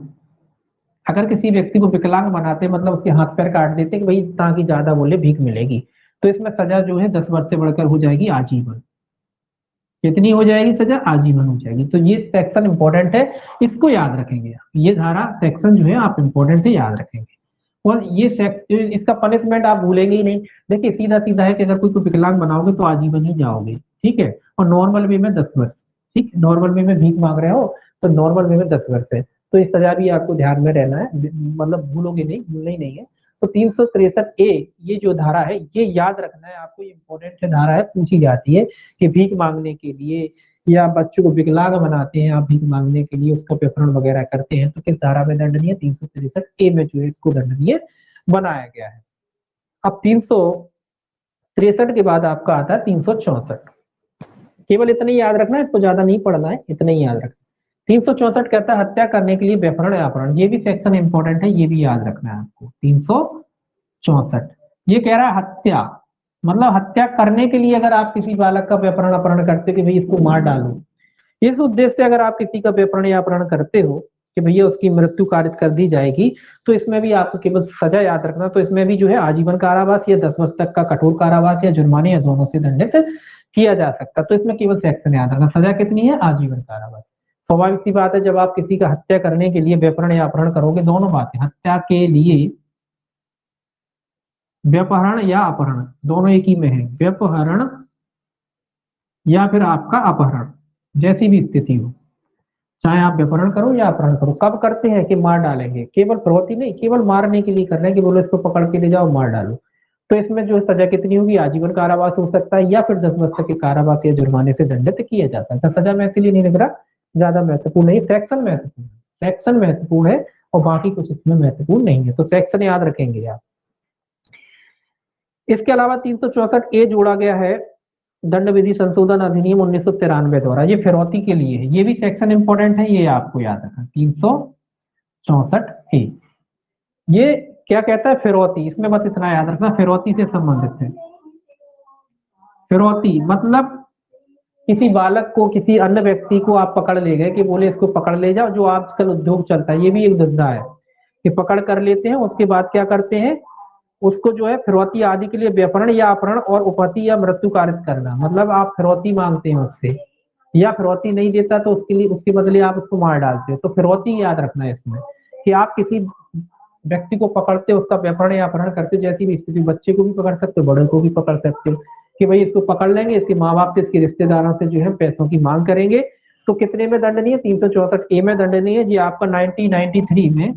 अगर किसी व्यक्ति को विकलांग बनाते हैं मतलब उसके हाथ पैर काट देते हैं कि भाई ताकि ज्यादा बोले भीख मिलेगी, तो इसमें सजा जो है 10 वर्ष से बढ़कर हो जाएगी आजीवन। कितनी हो जाएगी सजा, आजीवन हो जाएगी। तो ये सेक्शन इंपॉर्टेंट है, इसको याद रखेंगे आप। ये धारा सेक्शन जो है आप इंपॉर्टेंट है, याद रखेंगे। और ये सेक्स, इसका पनिशमेंट आप भूलेंगे ही नहीं। देखिए सीधा सीधा है कि अगर कोई को विकलांग बनाओगे तो आजीवन ही जाओगे। ठीक है, और नॉर्मल वे में 10 वर्ष। ठीक, नॉर्मल वे में भीख मांग रहे हो तो नॉर्मल वे में 10 वर्ष है। तो इस सजा भी आपको ध्यान में रहना है, मतलब भूलोगे नहीं, भूलना ही नहीं है। तो 363 ए ये जो धारा है ये याद रखना है आपको, इंपॉर्टेंट धारा है, पूछी जाती है कि भीख मांगने के लिए या बच्चों को विकलांग बनाते हैं आप भीख मांगने के लिए, उसका व्यपहरण वगैरह करते हैं, तो किस धारा में दंडनीय, 363 ए में जो है इसको दंडनीय बनाया गया है। अब 363 के बाद आपका आता है 364। केवल इतना ही याद रखना है, इसको ज्यादा नहीं पढ़ना है, इतना ही याद रखना। 364 कहता है हत्या करने के लिए व्यपहरण या अपहरण। ये भी सेक्शन इंपॉर्टेंट है, ये भी याद रखना है आपको। 364 ये कह रहा है हत्या, मतलब हत्या करने के लिए अगर आप किसी बालक का व्यपहरण अपहरण करते हो कि भाई इसको मार डालो, इस उद्देश्य से अगर आप किसी का व्यपहरण या अपहरण करते हो कि भैया उसकी मृत्यु कारित कर दी जाएगी, तो इसमें भी आपको केवल सजा याद रखना। तो इसमें भी जो है आजीवन कारावास या 10 वर्ष तक का कठोर कारावास या जुर्माने या दोनों से दंडित किया जा सकता। तो इसमें केवल सेक्शन याद रखना, सजा कितनी है, आजीवन कारावास। स्वाभाविक सी बात है, जब आप किसी का हत्या करने के लिए व्यपहरण या अपहरण करोगे, दोनों बातें, हत्या के लिए व्यपहरण या अपहरण दोनों एक ही में है, व्यपहरण या फिर आपका अपहरण, जैसी भी स्थिति हो, चाहे आप व्यपहरण करो या अपहरण करो। कब करते हैं कि मार डालेंगे, केवल प्रवृत्ति नहीं, केवल मारने के लिए कर रहे हैं कि बोलो इसको पकड़ के ले जाओ मार डालो। तो इसमें जो सजा कितनी होगी, आजीवन कारावास हो सकता है या फिर 10 वर्ष तक के कारावास या जुर्माने से दंडित किया जा सकता है। सजा में इसलिए नहीं लिख रहा, ज्यादा महत्वपूर्ण नहीं, सेक्शन महत्वपूर्ण, सेक्शन महत्वपूर्ण है और बाकी कुछ इसमें महत्वपूर्ण नहीं है। तो सेक्शन याद रखेंगे आप। इसके अलावा 364 ए जोड़ा गया है दंड विधि संशोधन अधिनियम 1993 द्वारा, ये फिरौती के लिए है। ये भी सेक्शन इंपॉर्टेंट है, ये आपको याद रखना। 364 ए ये क्या कहता है, फिरौती, इसमें बस इतना याद रखना, फिरौती से संबंधित है। फिरौती मतलब किसी बालक को, किसी अन्य व्यक्ति को आप पकड़ ले गए कि बोले इसको पकड़ ले जाओ, जो आजकल उद्योग चलता है, ये भी एक धंधा है कि पकड़ कर लेते हैं, उसके बाद क्या करते हैं, उसको जो है फिरौती आदि के लिए व्यपहरण या अपहरण और उपहति या मृत्यु कारित करना, मतलब आप फिरौती मांगते हैं उससे, या फिरौती नहीं देता तो उसके लिए उसके बदले आप उसको मार डालते हो, तो फिरौती याद रखना है इसमें, कि आप किसी व्यक्ति को पकड़ते हो, उसका व्यपहरण या अपहरण करते हो, जैसी भी स्थिति, बच्चे को भी पकड़ सकते हो, बड़े को भी पकड़ सकते हो, कि भाई इसको पकड़ लेंगे, इसके माँ बाप से, इसके रिश्तेदारों से जो है पैसों की मांग करेंगे, तो कितने में दंडनीय है, 364 ए में दंडनीय है, ये आपका 1993 में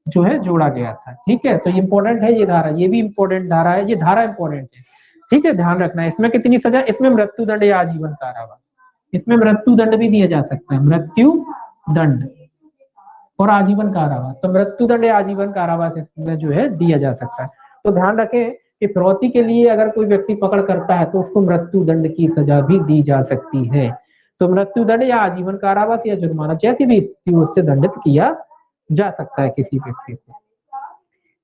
जो है जोड़ा गया था। ठीक है, तो इम्पोर्टेंट है ये धारा, ये भी इम्पोर्टेंट धारा है, ये धारा इम्पोर्टेंट है। ठीक है, ध्यान रखना है। इसमें कितनी सजा, इसमें मृत्यु दंड या आजीवन कारावास, इसमें मृत्यु दंड भी दिया जा सकता है, मृत्यु दंड और आजीवन कारावास, तो मृत्यु दंड या आजीवन कारावास इसमें जो है दिया जा सकता है। तो ध्यान रखें कि फिरौती के लिए अगर कोई व्यक्ति पकड़ करता है तो उसको मृत्यु दंड की सजा भी दी जा सकती है। तो मृत्यु दंड या आजीवन कारावास या जुर्माना, जैसी भी स्थिति उससे दंडित किया जा सकता है किसी व्यक्ति को।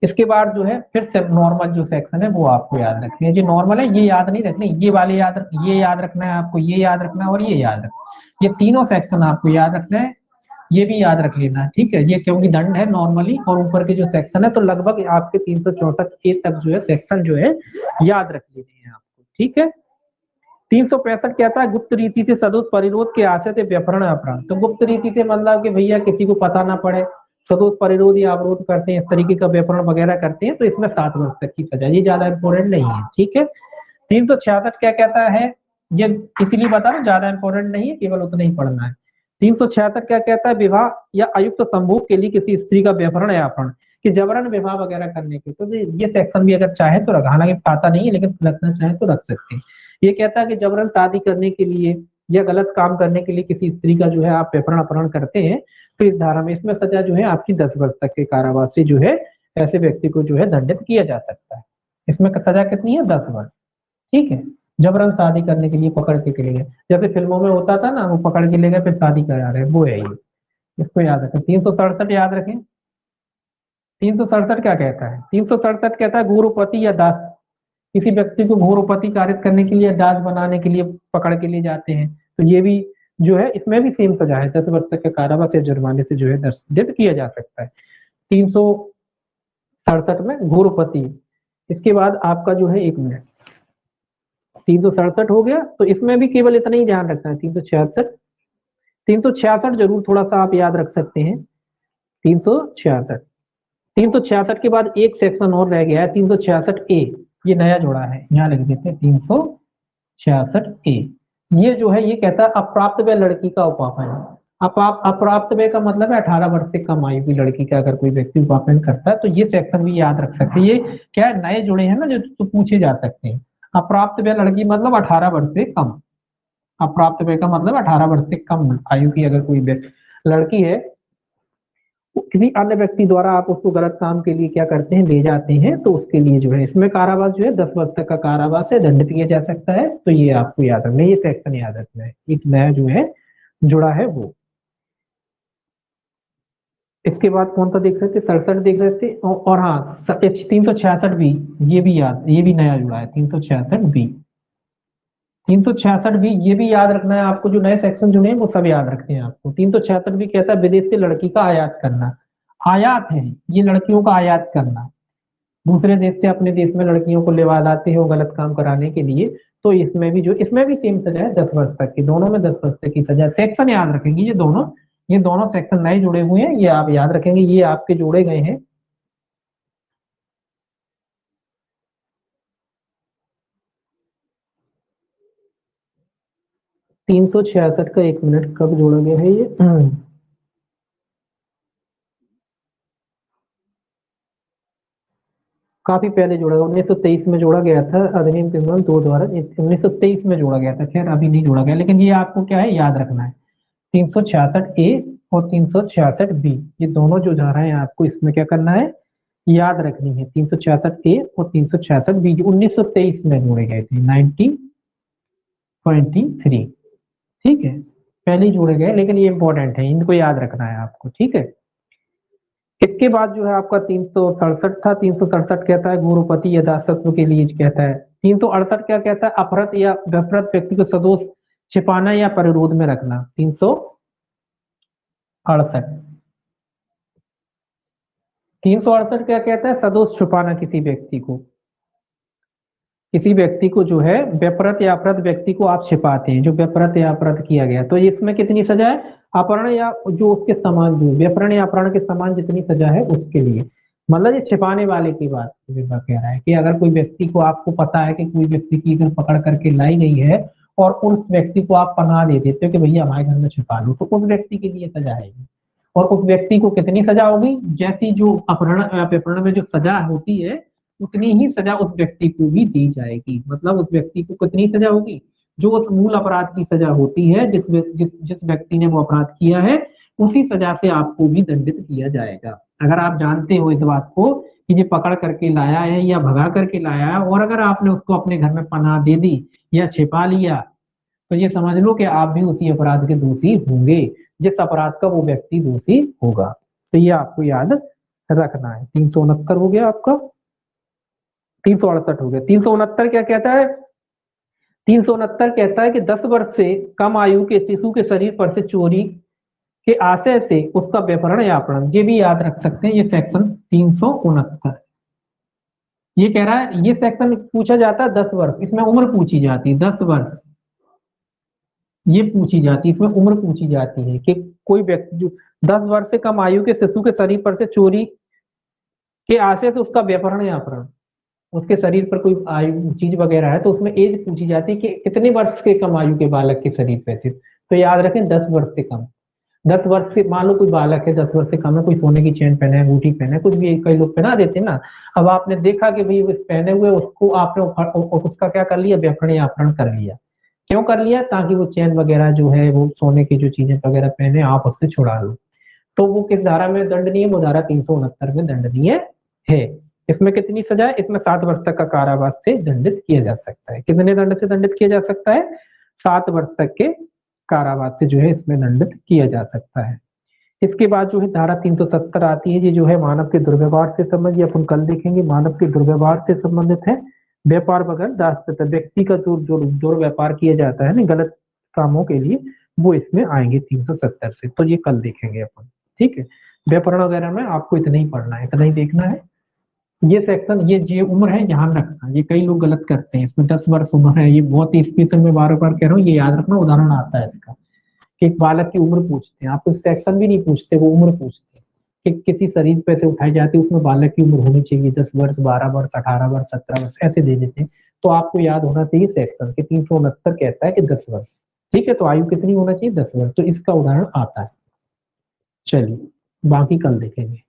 इसके बाद जो है फिर से नॉर्मल जो सेक्शन है वो आपको याद रखनी है, जो नॉर्मल है ये याद नहीं रखनी, ये वाले ये याद रखना है आपको, ये याद रखना है और ये याद रखना, ये तीनों सेक्शन आपको याद रखना है, ये भी याद रख लेना। ठीक है, ये क्योंकि दंड है नॉर्मली, और ऊपर के जो सेक्शन है, तो लगभग आपके 364 ए तक जो है सेक्शन जो है याद रख लेने हैं आपको। ठीक है, 365 कहता है गुप्त रीति से सदुत परिरोध के आशय से व्यपहरण अपराध, तो गुप्त रीति से मतलब कि भैया किसी को पता ना पड़े, सदुत परिरोध या अवरोध करते हैं, इस तरीके का व्यपहरण वगैरह करते हैं, तो इसमें 7 वर्ष तक की सजा, ये ज्यादा इंपॉर्टेंट नहीं है। ठीक है, 366 क्या कहता है, ये इसीलिए बता रहा हूं ज्यादा इंपॉर्टेंट नहीं है, केवल उतना ही पढ़ना है। 366 क्या कहता है, विवाह या अयुक्त संभोग के लिए किसी स्त्री का व्यपहरण या अपहरण, कि जबरन विवाह वगैरह करने के, तो ये सेक्शन भी अगर चाहे तो रख, हालांकि आता नहीं है लेकिन रखना चाहे तो रख सकते हैं। ये कहता है कि जबरन शादी करने के लिए या गलत काम करने के लिए किसी स्त्री का जो है आप व्यपहरण अपहरण करते हैं, तो इस धारा में इसमें सजा जो है आपकी 10 वर्ष तक के कारावास से जो है ऐसे व्यक्ति को जो है दंडित किया जा सकता है। इसमें सजा कितनी है, 10 वर्ष। ठीक है, जबरन शादी करने के लिए पकड़ के ले गए, जैसे फिल्मों में होता था ना, वो पकड़ के ले गए फिर शादी करा रहे, वो है ये, इसको याद रखें। 367 याद रखें। 367 क्या कहता है, 367 कहता है गुरुपति या दास, किसी व्यक्ति को घोरोपति कारित करने के लिए, दास बनाने के लिए पकड़ के ले जाते हैं, तो ये भी जो है इसमें भी सेम सजा है, 10 वर्ष तक के कारावास या जुर्माने से जो है दंडित किया जा सकता है। 367 में घोरोपति। इसके बाद आपका जो है 1 मिनट, 367 हो गया, तो इसमें भी केवल इतना ही ध्यान रखना है। 366 जरूर थोड़ा सा आप याद रख सकते हैं। 366 के बाद एक सेक्शन और रह गया है, 366 ए, ये नया जोड़ा है, यहाँ लिख देते हैं 366 ए। ये जो है ये कहता है अप्राप्त वय लड़की का उपापन। अप्राप्त वय का मतलब है 18 वर्ष से कम आयु की लड़की का अगर कोई व्यक्ति उपापन करता है, तो ये सेक्शन भी याद रख सकते हैं। ये क्या है, नए जुड़े हैं ना जो तो पूछे जा सकते हैं। अप्राप्त वय लड़की मतलब 18 वर्ष से कम, अप्राप्त वय का मतलब 18 वर्ष से कम आयु की अगर कोई लड़की है, किसी अन्य व्यक्ति द्वारा आप उसको गलत काम के लिए क्या करते हैं, ले जाते हैं, तो उसके लिए जो है इसमें कारावास जो है 10 वर्ष तक का कारावास है, दंडित किया जा सकता है। तो ये आपको याद रखना है, ये सेक्शन याद रखना है, एक नया जो है जुड़ा है वो। इसके बाद कौन सा देख रहे थे, 67 देख रहे थे, और हाँ 366 भी, ये भी याद, ये भी नया जुड़ा है 366 बी। 366 भी, ये भी याद रखना है आपको, जो नए सेक्शन जुड़े हैं वो सब याद रखते हैं आपको। 366 भी कहता है विदेश से लड़की का आयात करना, आयात है ये लड़कियों का आयात करना, दूसरे देश से अपने देश में लड़कियों को लेवा लाते हैं वो गलत काम कराने के लिए, तो इसमें भी जो, इसमें भी सेम सजा है 10 वर्ष तक की, दोनों में 10 वर्ष तक की सजा। सेक्शन याद रखेंगे, ये दोनों सेक्शन नए जुड़े हुए हैं, ये आप याद रखेंगे, ये आपके जोड़े गए हैं। तीन सौ छियासठ का 1 मिनट कब जोड़ा गया है ये, काफी पहले जोड़ा गया, 1923 में जोड़ा गया था, अधिनियम ट्रिब्यूनल 2 द्वारा 1923 में जोड़ा गया था, खैर अभी नहीं जोड़ा गया, लेकिन ये आपको क्या है याद रखना है। 366 ए और 366 बी, ये दोनों जो धाराएं आपको इसमें क्या करना है, याद रखनी है। 366 ए और 366 बी 1923 में जोड़े गए थे, 1923। ठीक है, पहले ही जोड़े गए, लेकिन ये इंपॉर्टेंट है, इनको याद रखना है आपको। ठीक है, इसके बाद जो है आपका 367 था। 367 कहता है गुरुपति या दासत्व के लिए कहता है। 368 क्या कहता है, अपहृत या विपहृत व्यक्ति को सदोष छिपाना या परिरोध में रखना। 368 368 क्या कहता है? सदोष छुपाना किसी व्यक्ति को, किसी व्यक्ति को जो है व्यपरत या अपराध व्यक्ति को आप छिपाते हैं, जो व्यपरत या अपराध किया गया, तो इसमें कितनी सजा है? अपहरण या जो उसके समान, जो व्यपहरण या अपहरण के समान जितनी सजा है उसके लिए। मतलब ये छिपाने वाले की बात विभाग कह रहा है कि अगर कोई व्यक्ति को, आपको पता है कि कोई व्यक्ति की अगर पकड़ करके लाई गई है और उस व्यक्ति को आप पनाह दे देते हो कि भैया हमारे घर में छिपा लो, तो उस व्यक्ति के लिए सजा है। और उस व्यक्ति को कितनी सजा होगी? जैसी जो अपहरण या व्यपहरण में जो सजा होती है उतनी ही सजा उस व्यक्ति को भी दी जाएगी। मतलब उस व्यक्ति को कितनी सजा होगी? जो उस मूल अपराध की सजा होती है, जिस व्यक्ति ने वो अपराध किया है, उसी सजा से आपको भी दंडित किया जाएगा। अगर आप जानते हो इस बात को कि ये पकड़ करके लाया है या भगा करके लाया है, और अगर आपने उसको अपने घर में पनाह दे दी या छिपा लिया, तो ये समझ लो कि आप भी उसी अपराध के दोषी होंगे जिस अपराध का वो व्यक्ति दोषी होगा। तो ये आपको याद रखना है। 369 हो गया आपका, 368 हो गया। 369 क्या कहता है? 369 कहता है कि 10 वर्ष से कम आयु के शिशु के शरीर पर से चोरी के आशय से उसका व्यपहरण या अपहरण, ये भी याद रख सकते हैं। ये सेक्शन 369 ये कह रहा है, ये सेक्शन पूछा जाता है 10 वर्ष, इसमें उम्र पूछी जाती है 10 वर्ष, ये पूछी जाती है, इसमें उम्र पूछी जाती है कि कोई व्यक्ति जो 10 वर्ष से कम आयु के शिशु के शरीर पर से चोरी के आशय से उसका व्यपहरण या अपहरण, उसके शरीर पर कोई आयु चीज वगैरह है तो उसमें एज पूछी जाती है कि कितने वर्ष के कम आयु के बालक के शरीर पे थी। तो याद रखें 10 वर्ष से कम। 10 वर्ष से, मान लो कोई बालक है 10 वर्ष से कम है, कोई सोने की चेन पहने है, अंगूठी पहने है, कुछ भी कई लोग पहना देते हैं ना। अब आपने देखा कि भाई उस पहने हुए उसको आपने उसका क्या कर लिया? व्यपहरण या अपहरण कर लिया। क्यों कर लिया? ताकि वो चेन वगैरह जो है, वो सोने की जो चीजें वगैरह पहने, आप उससे छुड़ा लो। तो वो किस धारा में दंडनीय? वो धारा 369 में दंडनीय है। इसमें कितनी सजा है? इसमें 7 वर्ष तक का कारावास से दंडित किया जा सकता है। कितने दंड से दंडित किया जा सकता है? 7 वर्ष तक के कारावास से जो है इसमें दंडित किया जा सकता है। इसके बाद जो है धारा 370 आती है, ये जो है मानव के दुर्व्यवहार से संबंधित, ये अपन कल देखेंगे, मानव के दुर्व्यवहार से संबंधित है। व्यापार बगैर दासता, व्यक्ति का जो जो दुर्व्यापार किया जाता है ना गलत कामों के लिए, वो इसमें आएंगे 370 से। तो ये कल देखेंगे अपन, ठीक है। व्यापरण वगैरह में आपको इतना ही पढ़ना है, इतना ही देखना है। ये सेक्शन, ये उम्र है, ध्यान रखना। ये कई लोग गलत करते हैं, इसमें 10 वर्ष उम्र है, ये बहुत ही स्पेशल में बार बार कह रहा हूँ, ये याद रखना। उदाहरण आता है इसका कि एक बालक की उम्र पूछते हैं, आपको सेक्शन भी नहीं पूछते, वो उम्र पूछते हैं कि किसी शरीर पे से उठाई जाती है, उसमें बालक की उम्र होनी चाहिए 10 वर्ष, 12 वर्ष, 18 वर्ष, 17 वर्ष, ऐसे दे देते हैं। तो आपको याद होना चाहिए सेक्शन के 369 कहता है कि 10 वर्ष, ठीक है। तो आयु कितनी होना चाहिए? 10 वर्ष। तो इसका उदाहरण आता है। चलिए बाकी कल देखेंगे।